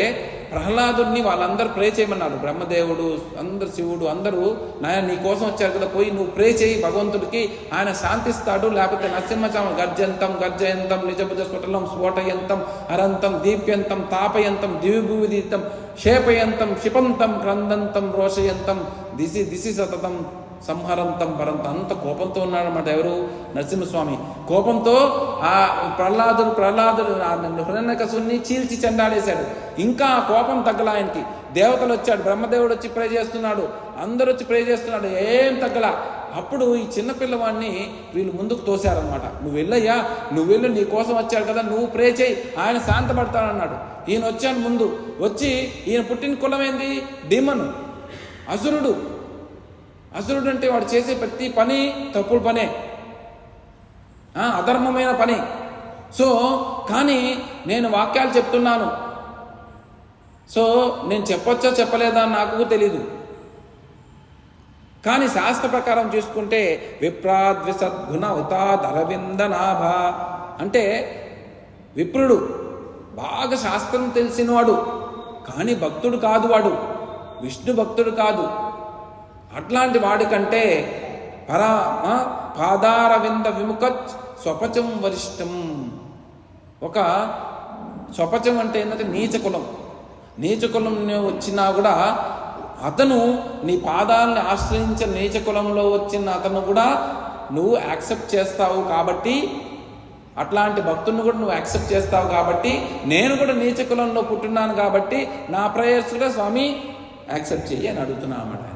ప్రహ్లాదుడిని వాళ్ళందరూ ప్రే చేయమన్నాడు. బ్రహ్మదేవుడు, అందరు, శివుడు అందరూ నాయన నీ కోసం వచ్చారు కదా, పోయి నువ్వు ప్రే చేయి భగవంతుడికి, ఆయన శాంతిస్తాడు. లేకపోతే నరసింహచామ గర్జంతం గర్జయంతం నిజభుజ స్ఫుటలం స్ఫోటయంతం అరంతం దీప్యంతం తాపయంతం దివిభూదితం శేపయంతం క్షిపంతం క్రందంతం రోషయంతం దిశి దిశి సతతం సంహరంతం పరంతం. అంత కోపంతో ఉన్నాడన్నమాట ఎవరు? నరసింహస్వామి. కోపంతో ఆ ప్రహ్లాదుడు హిరణ్యకశిపుని చీల్చి చెండాడేశాడు. ఇంకా ఆ కోపం తగ్గల ఆయనకి. దేవతలు వచ్చాడు, బ్రహ్మదేవుడు వచ్చి ప్రే చేస్తున్నాడు, అందరూ వచ్చి ప్రే చేస్తున్నాడు, ఏం తగ్గల. అప్పుడు ఈ చిన్న పిల్లవాడిని వీళ్ళు ముందుకు తోశారనమాట. నువ్వు వెళ్ళయ్యా, నువ్వు వెళ్ళు, నీ కోసం వచ్చాడు కదా, నువ్వు ప్రే చేయి, ఆయన శాంతపడతాడన్నాడు. ఈయన వచ్చాడు ముందు. వచ్చి ఈయన పుట్టిన కులం ఏంది? డిమను, అసురుడు. అసురుడు అంటే వాడు చేసే ప్రతి పని తప్పుడు పనే, అధర్మమైన పని. సో కానీ నేను వాక్యాలు చెప్తున్నాను, సో నేను చెప్పొచ్చా చెప్పలేదా నాకు తెలీదు. కానీ శాస్త్ర ప్రకారం చూసుకుంటే విప్రాద్విసద్గుణ ఉతాద్ అరవిందనాభ అంటే విప్రుడు బాగా శాస్త్రం తెలిసినవాడు, కానీ భక్తుడు కాదు, వాడు విష్ణు భక్తుడు కాదు. అట్లాంటి వాడికంటే పాదారవింద విముఖ స్వపచం వరిష్టం. ఒక స్వపచం అంటే ఏంటంటే నీచకులం. నీచకులం వచ్చినా కూడా అతను నీ పాదాలని ఆశ్రయించిన నీచకులంలో వచ్చిన అతను కూడా నువ్వు యాక్సెప్ట్ చేస్తావు కాబట్టి, అట్లాంటి భక్తుని కూడా నువ్వు యాక్సెప్ట్ చేస్తావు కాబట్టి, నేను కూడా నీచకులంలో పుట్టున్నాను కాబట్టి నా ప్రేయర్స్ కూడా స్వామి యాక్సెప్ట్ చెయ్యి అని అడుగుతున్నా అన్నమాట.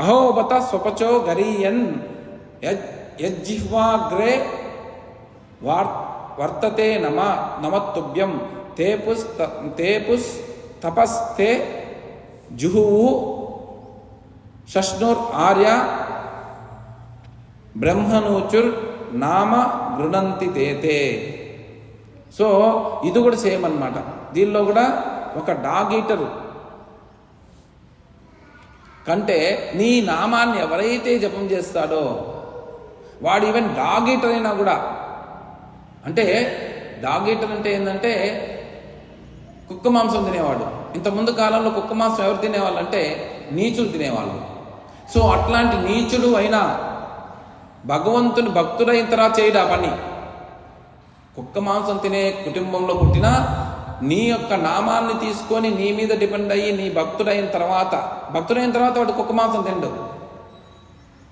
అహోబత స్వపచో గరీయన్ యజ్జిహ్వాగ్రే వర్తతే నమత్తుభ్యం తేపుస్ తపస్తే జుహువు షష్ణుర్ ఆర్య బ్రహ్మనూచుర్ నామ గృణంతి తేతే. సో ఇది కూడా సేమ్ అన్నమాట. దీనిలో కూడా ఒక డాగ్ ఈటరు కంటే నీ నామాన్ని ఎవరైతే జపం చేస్తాడో వాడు ఈవెన్ డాగ్ ఈటర్ అయినా కూడా, అంటే డాగ్ ఈటర్ అంటే ఏంటంటే కుక్క మాంసం తినేవాడు. ఇంతకుముందు కాలంలో కుక్క మాంసం ఎవరు తినేవాళ్ళు అంటే నీచులు తినేవాళ్ళు. సో అట్లాంటి నీచుడు అయినా భగవంతుని భక్తుడైన తర్వాత చేయడా పని. కుక్క మాంసం తినే కుటుంబంలో పుట్టినా నీ యొక్క నామాన్ని తీసుకొని నీ మీద డిపెండ్ అయ్యి నీ భక్తుడైన తర్వాత వాడు కుక్క మాంసం తిండు.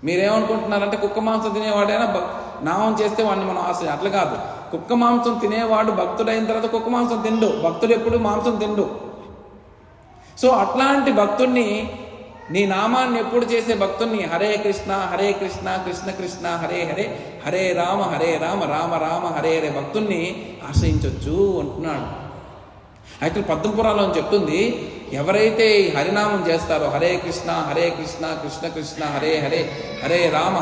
మీరేమనుకుంటున్నారంటే కుక్క మాంసం తినేవాడైనా నామం చేస్తే వాడిని మనం ఆశ్రయం, అట్లా కాదు. కుక్క మాంసం తినేవాడు భక్తుడైన తర్వాత కుక్క మాంసం తిండు, భక్తుడు ఎప్పుడు మాంసం తిండు. సో అట్లాంటి భక్తుడిని, నీ నామాన్ని ఎప్పుడు చేసే భక్తుడిని హరే కృష్ణ కృష్ణ కృష్ణ హరే హరే హరే రామ రామ రామ హరే హరే భక్తుడిని ఆశ్రయించవచ్చు అంటున్నాడు. అయితే పద్మపురాణంలో చెప్తుంది, ఎవరైతే ఈ హరినామం చేస్తారో హరే కృష్ణ కృష్ణ కృష్ణ హరే హరే హరే రామ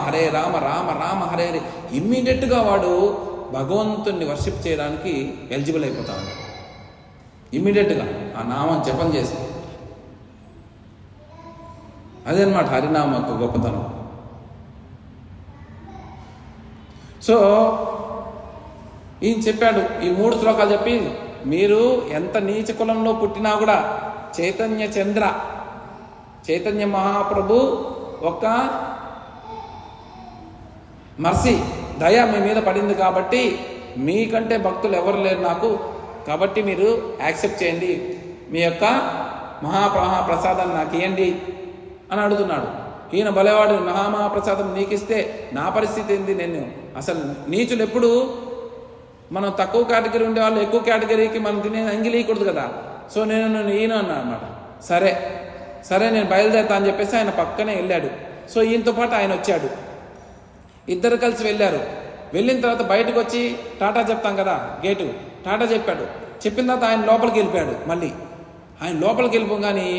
రామ రామ హరే హరే, ఇమ్మీడియట్గా వాడు భగవంతుణ్ణి వర్షిప్ చేయడానికి ఎలిజిబుల్ అయిపోతాడు. ఇమ్మీడియట్గా ఆ నామం జపం చేసి. అదనమాట హరినామ యొక్క గొప్పతనం. సో ఈయన చెప్పాడు, ఈ 3 శ్లోకాలు చెప్పి, మీరు ఎంత నీచ కులంలో పుట్టినా కూడా చైతన్య మహాప్రభు ఒక మర్సీ దయ మీ మీద పడింది కాబట్టి, మీకంటే భక్తులు ఎవరు లేరు నాకు, కాబట్టి మీరు యాక్సెప్ట్ చేయండి, మీ యొక్క మహాప్రసాదాన్ని నాకు ఇవ్వండి అని అడుగుతున్నాడు. ఈయన బలేవాడు, మహాప్రసాదం నీకిస్తే నా పరిస్థితి ఏంది? నేను అసలు నీచులు ఎప్పుడు మనం తక్కువ కేటగిరీ ఉండేవాళ్ళు ఎక్కువ కేటగిరీకి మనం తినే అంగిలీయకూడదు కదా. సో నేను ఈయన అన్నా అనమాట. సరే నేను బయలుదేరుతా అని చెప్పేసి ఆయన పక్కనే వెళ్ళాడు. సో ఈయనతో పాటు ఆయన వచ్చాడు, ఇద్దరు కలిసి వెళ్ళారు. వెళ్ళిన తర్వాత బయటకు వచ్చి టాటా చెప్తాం కదా, గేటు టాటా చెప్పాడు. చెప్పిన తర్వాత ఆయన లోపలికి వెళ్ళిపోయాడు. మళ్ళీ ఆయన లోపలికి వెళ్ళిపోగానే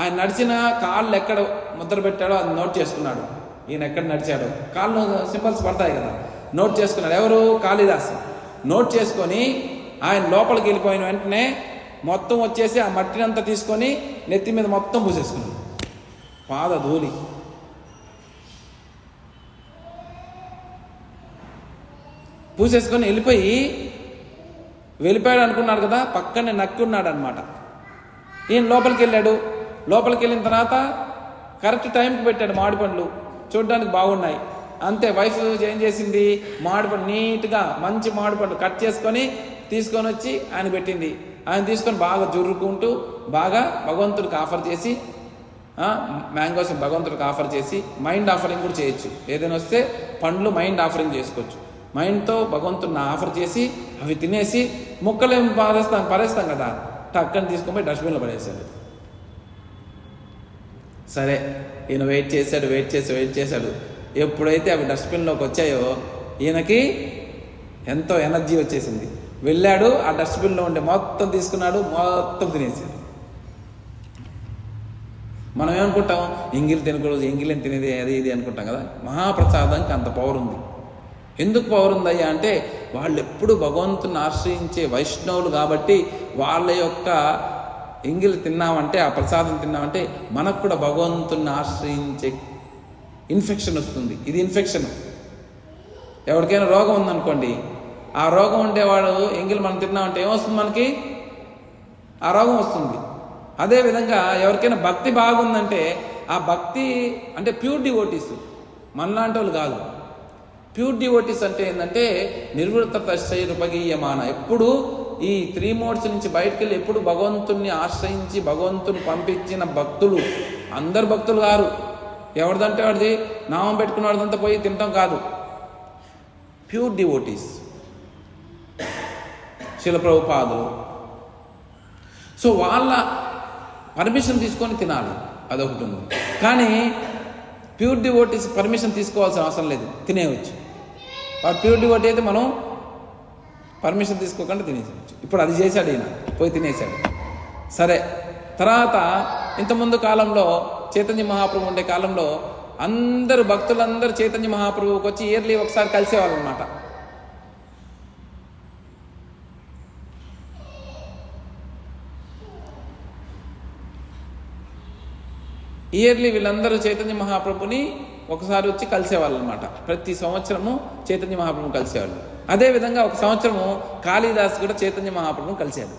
ఆయన నడిచిన కాళ్ళు ఎక్కడ ముద్ర పెట్టాడో అది నోట్ చేసుకున్నాడు. ఈయన ఎక్కడ నడిచాడో, కాళ్ళు సింబల్స్ పడతాయి కదా, నోట్ చేసుకున్నాడు. ఎవరు? కాళిదాసు. నోట్ చేసుకొని ఆయన లోపలికి వెళ్ళిపోయిన వెంటనే మొత్తం వచ్చేసి ఆ మట్టిని అంతా తీసుకొని నెత్తి మీద మొత్తం పూసేసుకున్నాడు, పాద ధూళి. పూసేసుకొని వెళ్ళిపోయాడు అనుకున్నాడు కదా, పక్కనే నక్కి ఉన్నాడు అనమాట. ఈయన లోపలికి వెళ్ళాడు. లోపలికి వెళ్ళిన తర్వాత కరెక్ట్ టైంకి పెట్టాడు మామిడి పండ్లు, చూడడానికి బాగున్నాయి. అంతే, వైఫ్ ఏం చేసింది, మామిడి పండు నీట్గా మంచి మామిడి పండు కట్ చేసుకొని తీసుకొని వచ్చి ఆయన పెట్టింది. ఆయన తీసుకొని బాగా జుర్రుకుంటూ బాగా భగవంతుడికి ఆఫర్ చేసి, మ్యాంగోస్ భగవంతుడికి ఆఫర్ చేసి, మైండ్ ఆఫరింగ్ కూడా చేయొచ్చు. ఏదైనా వస్తే పండ్లు మైండ్ ఆఫరింగ్ చేసుకోవచ్చు. మైండ్తో భగవంతుడిని ఆఫర్ చేసి అవి తినేసి ముక్కలేం పరేస్తాం కదా, టక్కని తీసుకొని పోయి డస్ట్బిన్లో పడేశాడు. సరే, ఈయన వెయిట్ చేశాడు. ఎప్పుడైతే అవి డస్ట్బిన్లోకి వచ్చాయో ఈయనకి ఎంతో ఎనర్జీ వచ్చేసింది. వెళ్ళాడు, ఆ డస్ట్బిన్లో ఉండే మొత్తం తీసుకున్నాడు, మొత్తం తినేసాడు. మనం ఏమనుకుంటాం, ఎంగిలి తినకూడదు, ఎంగిలిని తినేది అది ఇది అనుకుంటాం కదా. మహాప్రసాదానికి అంత పవర్ ఉంది. ఎందుకు పవర్ ఉందయ్యా అంటే, వాళ్ళు ఎప్పుడు భగవంతుని ఆశ్రయించే వైష్ణవులు కాబట్టి వాళ్ళ యొక్క ఎంగిలి తిన్నామంటే, ఆ ప్రసాదం తిన్నామంటే మనకు కూడా భగవంతుని ఆశ్రయించే ఇన్ఫెక్షన్ వస్తుంది. ఇది ఇన్ఫెక్షన్. ఎవరికైనా రోగం ఉందనుకోండి, ఆ రోగం ఉండేవాడు ఎంగిలి మనం తిన్నామంటే ఏమొస్తుంది, మనకి ఆ రోగం వస్తుంది. అదేవిధంగా ఎవరికైనా భక్తి బాగుందంటే, ఆ భక్తి అంటే ప్యూర్ డివోటీస్, మనలాంటి వాళ్ళు కాదు. ప్యూర్ డివోటీస్ అంటే ఏంటంటే నిర్వృత్త తస్యైరుపగీయమాన, ఎప్పుడు ఈ 3 మోడ్స్ నుంచి బయటకు వెళ్ళి ఎప్పుడు భగవంతుణ్ణి ఆశ్రయించి భగవంతుని పంపించిన భక్తులు. అందరు భక్తులు కాదు, ఎవరిదంటే వాడిది నామం పెట్టుకున్నవాడిదంతా పోయి తింటాం కాదు. ప్యూర్ డివోటీస్, శిల ప్రభుపాదులు. సో వాళ్ళ పర్మిషన్ తీసుకొని తినాలి, అదొకటి ఉంది. కానీ ప్యూర్ డివోటీస్ పర్మిషన్ తీసుకోవాల్సిన అవసరం లేదు, తినేయవచ్చు. వాడు ప్యూర్ డివోటీ అయితే మనం పర్మిషన్ తీసుకోకుండా తినేసేయచ్చు. ఇప్పుడు అది చేశాడు, ఈయన పోయి తినేశాడు. సరే, తర్వాత ఇంతకుముందు కాలంలో చైతన్య మహాప్రభు ఉండే కాలంలో అందరు భక్తులందరూ చైతన్య మహాప్రభువుకి వచ్చి ఇయర్లీ ఒకసారి కలిసేవాళ్ళు అనమాట. ఇయర్లీ వీళ్ళందరూ చైతన్య మహాప్రభుని ఒకసారి వచ్చి కలిసేవాళ్ళు అనమాట. ప్రతి సంవత్సరము చైతన్య మహాప్రభుని కలిసేవాళ్ళు. అదేవిధంగా ఒక సంవత్సరము కాళిదాస్ కూడా చైతన్య మహాప్రభుని కలిశాడు.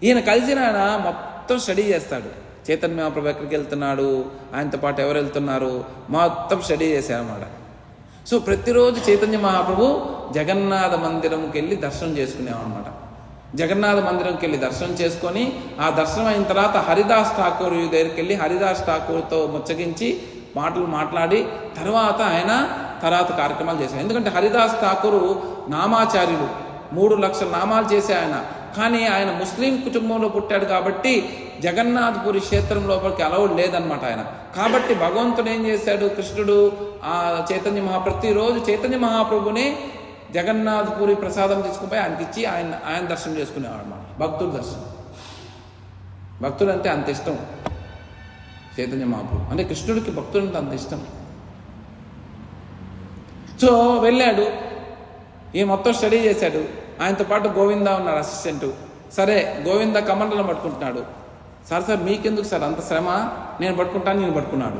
ఈయన కలిసిన ఆయన మొత్తం స్టడీ చేస్తాడు. చైతన్య మహాప్రభు ఎక్కడికి వెళ్తున్నాడు, ఆయనతో పాటు ఎవరు వెళ్తున్నారు, మొత్తం స్టడీ చేశారన్నమాట. సో ప్రతిరోజు చైతన్య మహాప్రభు జగన్నాథ మందిరంకి వెళ్ళి దర్శనం చేసుకునేవాడనమాట. జగన్నాథ మందిరంకి వెళ్ళి దర్శనం చేసుకొని, ఆ దర్శనం అయిన తర్వాత హరిదాస్ ఠాకూర్ దగ్గరికి వెళ్ళి హరిదాస్ ఠాకూర్తో ముచ్చగించి మాటలు మాట్లాడి తర్వాత ఆయన కార్యక్రమాలు చేశారు. ఎందుకంటే హరిదాస్ ఠాకూరు నామాచార్యులు, 3 లక్షల నామాలు చేసే ఆయన. కానీ ఆయన ముస్లిం కుటుంబంలో పుట్టాడు కాబట్టి జగన్నాథపురి క్షేత్రం లోపలికి అలౌడ్ లేదనమాట ఆయన. కాబట్టి భగవంతుడు ఏం చేశాడు, కృష్ణుడు ఆ చైతన్య ప్రతిరోజు చైతన్య మహాప్రభుని జగన్నాథపురి ప్రసాదం తీసుకుపోయి ఆయనకి ఇచ్చి ఆయన దర్శనం చేసుకునేవాడు అన్నమాట. భక్తుల దర్శనం. భక్తుడు అంటే అంత ఇష్టం చైతన్య మహాప్రభు అంటే, కృష్ణుడికి భక్తుడు అంటే అంత ఇష్టం. సో వెళ్ళాడు, ఈ మొత్తం స్టడీ చేశాడు. ఆయనతో పాటు గోవింద ఉన్నాడు అసిస్టెంటు. సరే, గోవింద కమండలం పట్టుకుంటున్నాడు. సార్ మీకెందుకు సార్ అంత శ్రమ, నేను పట్టుకుంటాను. నేను పట్టుకున్నాడు.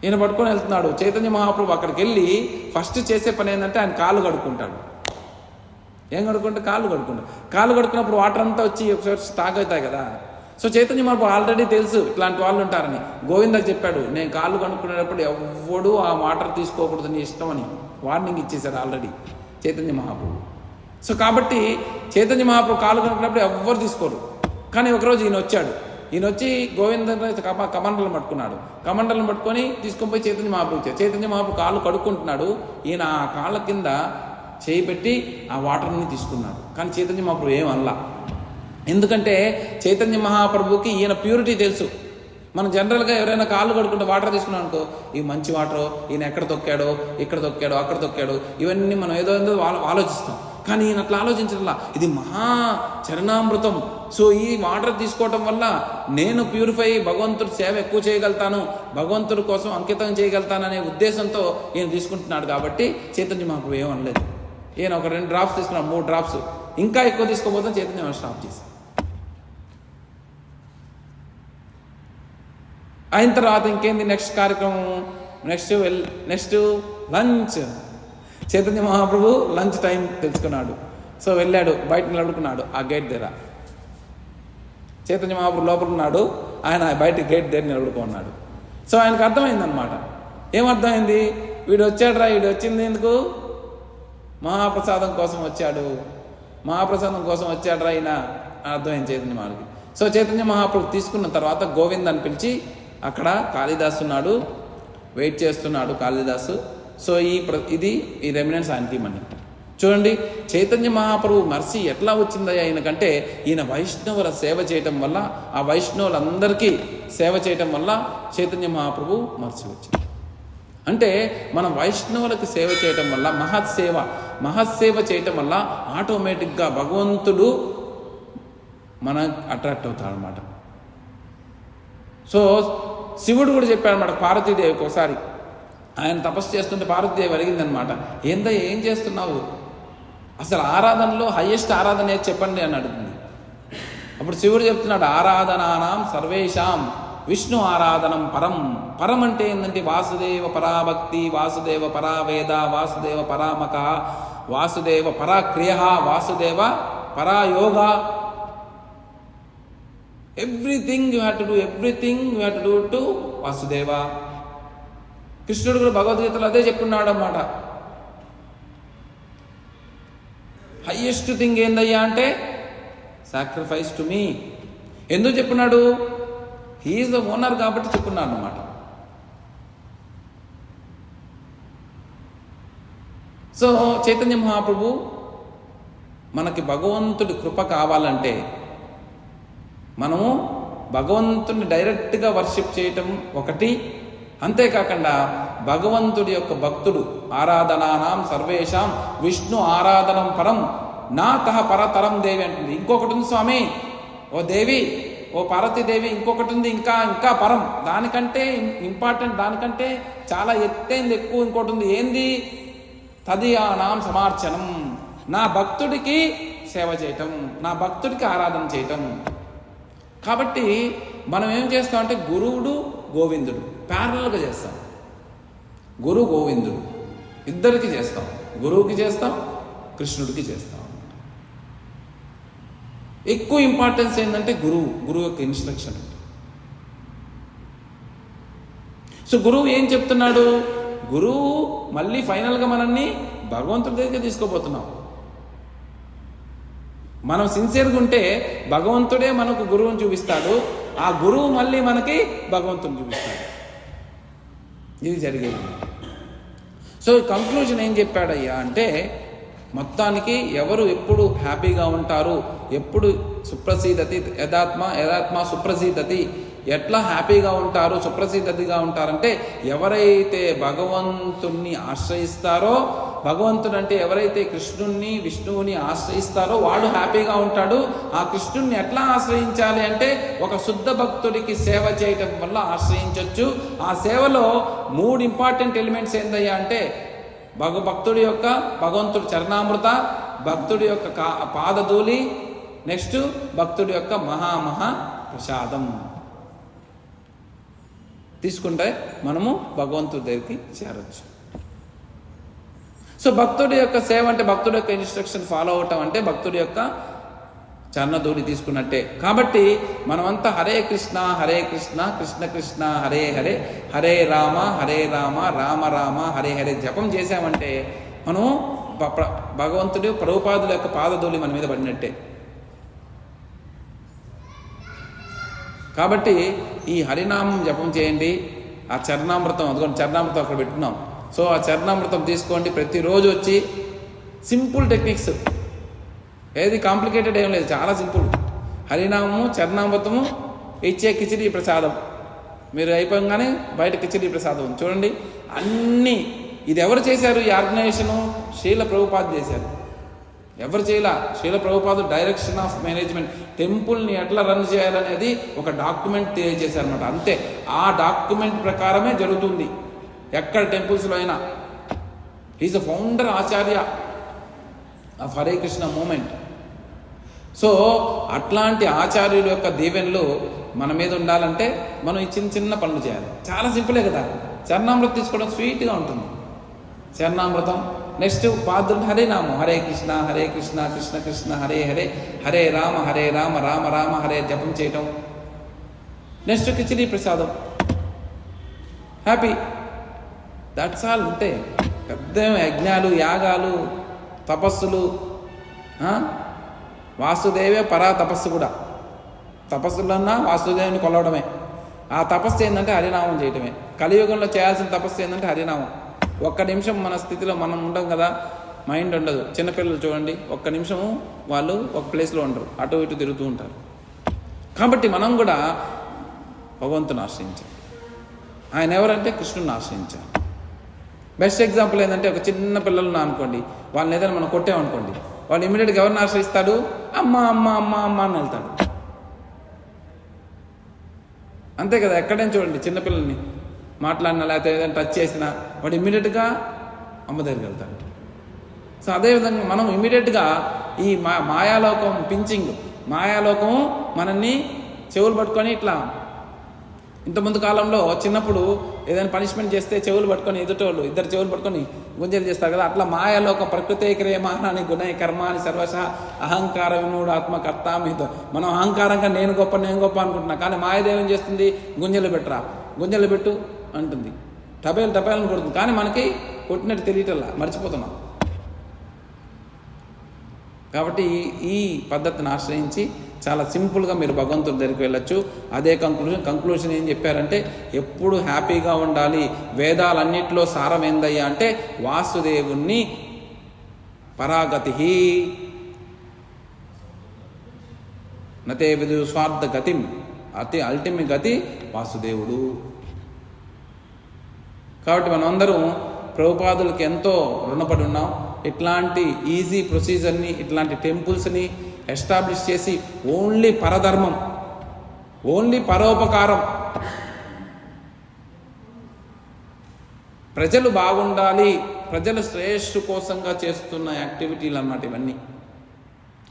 ఈయన పట్టుకొని వెళ్తున్నాడు. చైతన్య మహాప్రభు అక్కడికి వెళ్ళి ఫస్ట్ చేసే పని ఏంటంటే ఆయన కాళ్ళు కడుక్కుంటాడు. ఏం కడుక్కుంటే కాళ్ళు కడుక్కున్నప్పుడు వాటర్ అంతా వచ్చి ఒకసారి స్టాక్ అవుతాయి కదా. సో చైతన్య మహాప్రభు ఆల్రెడీ తెలుసు ఇట్లాంటి వాళ్ళు ఉంటారని. గోవిందకు చెప్పాడు, నేను కాళ్ళు కడుక్కునేటప్పుడు ఎవడు ఆ వాటర్ తీసుకోకూడదు, నీ ఇష్టం అని వార్నింగ్ ఇచ్చేశారు ఆల్రెడీ చైతన్య మహాప్రభు. సో కాబట్టి చైతన్య మహాప్రభు కాళ్ళు కడుక్కున్నప్పుడు ఎవ్వరు తీసుకోరు. కానీ ఒకరోజు ఈయన వచ్చి గోవింద కమండలం పట్టుకున్నాడు. కమండలం పట్టుకొని తీసుకొని పోయి చైతన్య మహాప్రభు ఇచ్చాడు. చైతన్య మహాప్రభు కాళ్ళు కడుక్కుంటున్నాడు. ఈయన ఆ కాళ్ళ కింద చేయి పెట్టి ఆ వాటర్ని తీసుకున్నాడు. కానీ చైతన్య మహాప్రభు ఏమల్లా. ఎందుకంటే చైతన్య మహాప్రభుకి ఈయన ప్యూరిటీ తెలుసు. మనం జనరల్గా ఎవరైనా కాళ్ళు కడుక్కుంటే వాటర్ తీసుకున్నాం అనుకో, ఇవి మంచి వాటరు, ఈయన ఎక్కడ తొక్కాడో, ఇక్కడ తొక్కాడో, అక్కడ తొక్కాడో, ఇవన్నీ మనం ఏదో ఆలోచిస్తాం. కానీ ఈయన అట్లా ఆలోచించడంలా, ఇది మహా చరణామృతం. సో ఈ వాటర్ తీసుకోవటం వల్ల నేను ప్యూరిఫై భగవంతుడి సేవ ఎక్కువ చేయగలుగుతాను, భగవంతుడి కోసం అంకితం చేయగలుగుతాననే ఉద్దేశంతో ఈయన తీసుకుంటున్నాడు. కాబట్టి చైతన్య మహాప్రభు ఏమనలేదు. ఈయన ఒక 2 డ్రాప్స్ తీసుకున్నాడు, 3 డ్రాప్స్, ఇంకా ఎక్కువ తీసుకోబోతే చైతన్య స్టాప్ చేసి అయిన తర్వాత ఇంకేంది నెక్స్ట్ కార్యక్రమం, next lunch. Chaitanya Mahaprabhu lunch time తెలుసుకున్నాడు. సో వెళ్ళాడు, బయట నిలబడుకున్నాడు ఆ గేట్ దగ్గర. చైతన్య మహాప్రభు లోపల ఉన్నాడు, ఆయన బయట గేట్ దగ్గర నిలబడుకున్నాడు. సో ఆయనకు అర్థమైందనమాట. ఏమర్థమైంది? వీడు వచ్చింది ఎందుకు? మహాప్రసాదం కోసం వచ్చాడు, మహాప్రసాదం కోసం వచ్చాడురా ఈయన అర్థమైంది చైతన్య మహాప్రభుకి. సో చైతన్య మహాప్రభు తీసుకున్న తర్వాత గోవింద్ అని పిలిచి, అక్కడ కాళిదాసు ఉన్నాడు, వెయిట్ చేస్తున్నాడు కాళిదాసు. సో ఈ రెమినెన్స్ ఆయనకి మనీ. చూడండి చైతన్య మహాప్రభు మర్సీ ఎట్లా వచ్చిందయ్యా ఈయనకంటే, ఈయన వైష్ణవుల సేవ చేయటం వల్ల, ఆ వైష్ణవులందరికీ సేవ చేయటం వల్ల చైతన్య మహాప్రభు మర్సీ వచ్చింది. అంటే మనం వైష్ణవులకు సేవ చేయటం వల్ల, మహత్సేవ చేయటం వల్ల ఆటోమేటిక్గా భగవంతుడు మన అట్రాక్ట్ అవుతాడనమాట. సో శివుడు కూడా చెప్పాడనమాట పార్వతీదేవికి. ఒకసారి ఆయన తపస్సు చేస్తుంటే పార్వతీదేవి అడిగిందనమాట, ఏం చేస్తున్నావు, అసలు ఆరాధనలో హయ్యెస్ట్ ఆరాధన ఏది చెప్పండి అని అడుగుతుంది. అప్పుడు శివుడు చెప్తున్నాడు, ఆరాధనానాం సర్వేషాం విష్ణు ఆరాధనం పరం అంటే ఏంటంటే వాసుదేవ పరాభక్తి, వాసుదేవ పరావేద, వాసుదేవ పరామక, వాసుదేవ పరాక్రియ, వాసుదేవ పరాయోగ. Everything you have to do to Vasudeva. కృష్ణుడు కూడా భగవద్గీతలో అదే చెప్పున్నాడు అన్నమాట. హయ్యెస్ట్ థింగ్ ఏందయ్యా అంటే సాక్రిఫైస్ టు మీ. ఎందుకు చెప్పున్నాడు? హీఈస్ ద ఓనర్ కాబట్టి చెప్పున్నాడు అన్నమాట. సో చైతన్య మహాప్రభు మనకి భగవంతుడి కృప కావాలంటే మనము భగవంతుడిని డైరెక్ట్గా వర్షిప్ చేయటం ఒకటి, అంతేకాకుండా భగవంతుడి యొక్క భక్తుడు ఆరాధనానాం సర్వేషాం విష్ణు ఆరాధనం పరం నాకహ పరతరం దేవి అంటుంది. ఇంకొకటి ఉంది స్వామి, ఓ దేవి, ఓ పార్వతీదేవి, ఇంకొకటి ఉంది ఇంకా పరం, దానికంటే ఇంపార్టెంట్, దానికంటే చాలా ఎత్తైంది ఎక్కువ ఇంకోటి ఉంది. ఏంది? తదియానాం సమార్చనం, నా భక్తుడికి సేవ చేయటం, నా భక్తుడికి ఆరాధన చేయటం. కాబట్టి మనం ఏం చేస్తామంటే గురువుడు గోవిందుడు ప్యారలల్గా చేస్తాం. గురువు గోవిందుడు ఇద్దరికి చేస్తాం, గురువుకి చేస్తాం, కృష్ణుడికి చేస్తాం. ఎక్కువ ఇంపార్టెన్స్ ఏంటంటే గురువు యొక్క ఇన్స్ట్రక్షన్. సో గురువు ఏం చెప్తున్నాడు? గురువు మళ్ళీ ఫైనల్గా మనల్ని భగవంతుడి దగ్గరికి తీసుకోబోతున్నాం. మనం సిన్సియర్గా ఉంటే భగవంతుడే మనకు గురువుని చూపిస్తాడు, ఆ గురువు మళ్ళీ మనకి భగవంతుని చూపిస్తాడు. ఇది జరిగేది. సో కంక్లూజన్ ఏం చెప్పాడయ్యా అంటే, మొత్తానికి ఎవరు ఎప్పుడు హ్యాపీగా ఉంటారు, ఎప్పుడు సుప్రసీదతి యదాత్మ సుప్రసీదతి, ఎట్లా హ్యాపీగా ఉంటారు, సుప్రసిద్ధిగా ఉంటారంటే ఎవరైతే భగవంతుణ్ణి ఆశ్రయిస్తారో, భగవంతుడు అంటే ఎవరైతే కృష్ణుణ్ణి విష్ణువుని ఆశ్రయిస్తారో వాడు హ్యాపీగా ఉంటాడు. ఆ కృష్ణుణ్ణి ఎట్లా ఆశ్రయించాలి అంటే ఒక శుద్ధ భక్తుడికి సేవ చేయటం వల్ల ఆశ్రయించవచ్చు. ఆ సేవలో 3 ఇంపార్టెంట్ ఎలిమెంట్స్ ఏందయ్యా అంటే భక్తుడి యొక్క భగవంతుడి చరణామృత, భక్తుడి యొక్క పాదధూళి, నెక్స్ట్ భక్తుడి యొక్క మహా ప్రసాదం తీసుకుంటే మనము భగవంతుడి దగ్గరికి చేరవచ్చు. సో భక్తుడి యొక్క సేవ అంటే భక్తుడి యొక్క ఇన్స్ట్రక్షన్ ఫాలో అవటం అంటే భక్తుడి యొక్క చరణధూళి తీసుకున్నట్టే. కాబట్టి మనమంతా హరే కృష్ణ కృష్ణ కృష్ణ హరే హరే, హరే రామ రామ రామ హరే హరే జపం చేశామంటే మనం భగవంతుడి ప్రభుపాదుల యొక్క పాదధూళి మన మీద పడినట్టే. కాబట్టి ఈ హరినామం జపం చేయండి. ఆ చరణామృతం, అదిగోండి చరణామృతం అక్కడ పెట్టుకున్నాం. సో ఆ చరణామృతం తీసుకోండి, ప్రతిరోజు వచ్చి సింపుల్ టెక్నిక్స్, ఏది కాంప్లికేటెడ్ ఏం లేదు, చాలా సింపుల్. హరినామము, చరణామృతము, ఇచ్చే కిచిడి ప్రసాదం, మీరు అయిపోగానే బయట కిచిడి ప్రసాదం చూడండి. అన్నీ ఇది ఎవరు చేశారు? ఈ ఆర్గనైజేషను శ్రీల ప్రభుపాద చేశారు. ఎవరు చేయాల? శ్రీల ప్రభుపాదులు డైరెక్షన్ ఆఫ్ మేనేజ్మెంట్, టెంపుల్ని ఎట్లా రన్ చేయాలనేది ఒక డాక్యుమెంట్ తెలియజేశారనమాట. అంతే, ఆ డాక్యుమెంట్ ప్రకారమే జరుగుతుంది ఎక్కడ టెంపుల్స్లో అయినా. Is a founder acharya of Hare Krishna movement. So అట్లాంటి ఆచార్యుల యొక్క దీవెనలు మన మీద ఉండాలంటే మనం ఈ చిన్న చిన్న పనులు చేయాలి. చాలా సింపులే కదా. చరణామృతం తీసుకోవడం స్వీట్గా ఉంటుంది. చరణామృతం, నెక్స్ట్ పాదులు హరినామం, హరే కృష్ణ కృష్ణ కృష్ణ హరే హరే, హరే రామ రామ రామ హరే జపం చేయటం. నెక్స్ట్ కిచిడి ప్రసాదం, హ్యాపీ. That's all. ఉంటే పెద్ద యజ్ఞాలు, యాగాలు, తపస్సులు, వాసుదేవే పరా తపస్సు కూడా. తపస్సులన్నా వాసుదేవుని కొలవడమే. ఆ తపస్సు ఏంటంటే హరినామం చేయటమే. కలియుగంలో చేయాల్సిన తపస్సు ఏంటంటే హరినామం. ఒక్క నిమిషం మన స్థితిలో మనం ఉండం కదా, మైండ్ ఉండదు. చిన్నపిల్లలు చూడండి, ఒక్క నిమిషము వాళ్ళు ఒక ప్లేస్లో ఉండరు, అటు ఇటు తిరుగుతూ ఉంటారు. కాబట్టి మనం కూడా భగవంతుని ఆశ్రయించాలి. ఆయన ఎవరంటే కృష్ణుని ఆశ్రయించాలి. బెస్ట్ ఎగ్జాంపుల్ ఏంటంటే, ఒక చిన్న పిల్లలు అనుకోండి, వాళ్ళని ఏదైనా మనం కొట్టామనుకోండి, వాళ్ళు ఇమీడియట్గా ఎవరిని ఆశ్రయిస్తాడు? అమ్మ అమ్మ అమ్మ అమ్మ అని వెళ్తాడు. అంతే కదా. ఎక్కడైనా చూడండి, చిన్నపిల్లల్ని మాట్లాడినా లేకపోతే ఏదైనా టచ్ చేసినా వాడు ఇమ్మీడియట్గా అమ్మ దగ్గరికి వెళ్తాడు. సో అదేవిధంగా మనం ఇమ్మీడియట్గా ఈ మాయాలోకం పించింగ్, మాయాలోకం మనల్ని చెవులు పట్టుకొని ఇట్లా, ఇంతకుముందు కాలంలో చిన్నప్పుడు ఏదైనా పనిష్మెంట్ చేస్తే చెవులు పట్టుకొని ఎదుటోళ్ళు ఇద్దరు చెవులు పట్టుకొని గుంజలు చేస్తారు కదా, అట్లా మాయాలోకం ప్రకృతే క్రియమానాని గుణై కర్మాని సర్వశ అహంకార వినూఢ ఆత్మకర్తామిత. మనం అహంకారంగా నేను గొప్ప అనుకుంటున్నా, కానీ మాయాదేవి ఏం చేస్తుంది? గుంజలు పెట్టరా, గుంజలు పెట్టు అంటుంది, టపేలను కొడుతుంది. కానీ మనకి కొట్టినట్టు తెలియటల్లా, మర్చిపోతున్నాం. కాబట్టి ఈ పద్ధతిని ఆశ్రయించి చాలా సింపుల్గా మీరు భగవంతుడి దగ్గరికి వెళ్ళొచ్చు. అదే కంక్లూషన్ ఏం చెప్పారంటే, ఎప్పుడు హ్యాపీగా ఉండాలి. వేదాలన్నింటిలో సారం ఏందయ్యా అంటే, వాసుదేవుణ్ణి పరాగతి నతే విదు స్వార్థ గతిం, అల్టిమేట్ గతి వాసుదేవుడు. కాబట్టి మనమందరం ప్రభుపాదులకి ఎంతో రుణపడి ఉన్నాం. ఇట్లాంటి ఈజీ ప్రొసీజర్ని, ఇట్లాంటి టెంపుల్స్ని ఎస్టాబ్లిష్ చేసి ఓన్లీ పరధర్మం, ఓన్లీ పరోపకారం, ప్రజలు బాగుండాలి, ప్రజల శ్రేయస్సు కోసంగా చేస్తున్న యాక్టివిటీలు అన్నమాట ఇవన్నీ.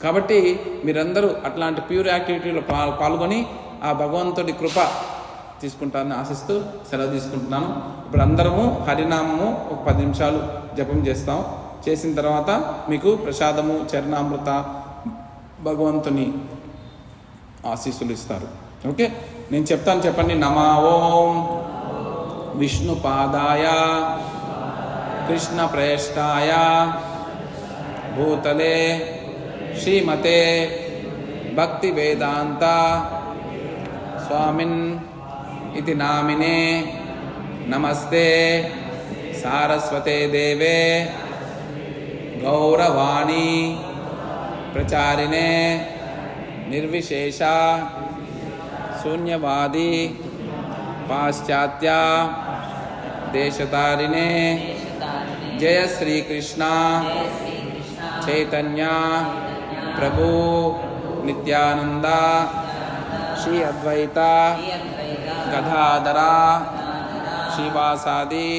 కాబట్టి మీరందరూ అట్లాంటి ప్యూర్ యాక్టివిటీలో పాల్గొని ఆ భగవంతుడి కృప తీసుకుంటారని ఆశిస్తూ సెలవు తీసుకుంటున్నాను. ఇప్పుడు అందరము హరినామము ఒక 10 నిమిషాలు జపం చేస్తాం. చేసిన తర్వాత మీకు ప్రసాదము, చరణామృత, భగవంతుని ఆశీస్సులు ఇస్తారు. ఓకే, నేను చెప్తాను, చెప్పండి. నమా ఓం విష్ణుపాదాయ కృష్ణ ప్రేష్టాయ భూతలే శ్రీమతే భక్తి వేదాంత స్వామిన్ ఇది నామినే నమస్తే సారస్వతే దేవే గౌరవాణి ప్రచారిణే నిర్విశేష శూన్యవాది పాశ్చాత్య దేశతారిణే జయ శ్రీకృష్ణ చైతన్య ప్రభు నిత్యానంద శ్రీ అద్వైత గదాధర శ్రీవాసాది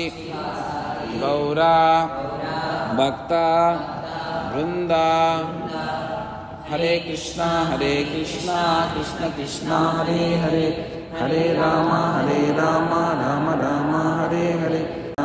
గౌర భక్త బృంద. హరే కృష్ణ కృష్ణ కృష్ణ హరే హరే, హరే రామ రామ రామ హరే హరే.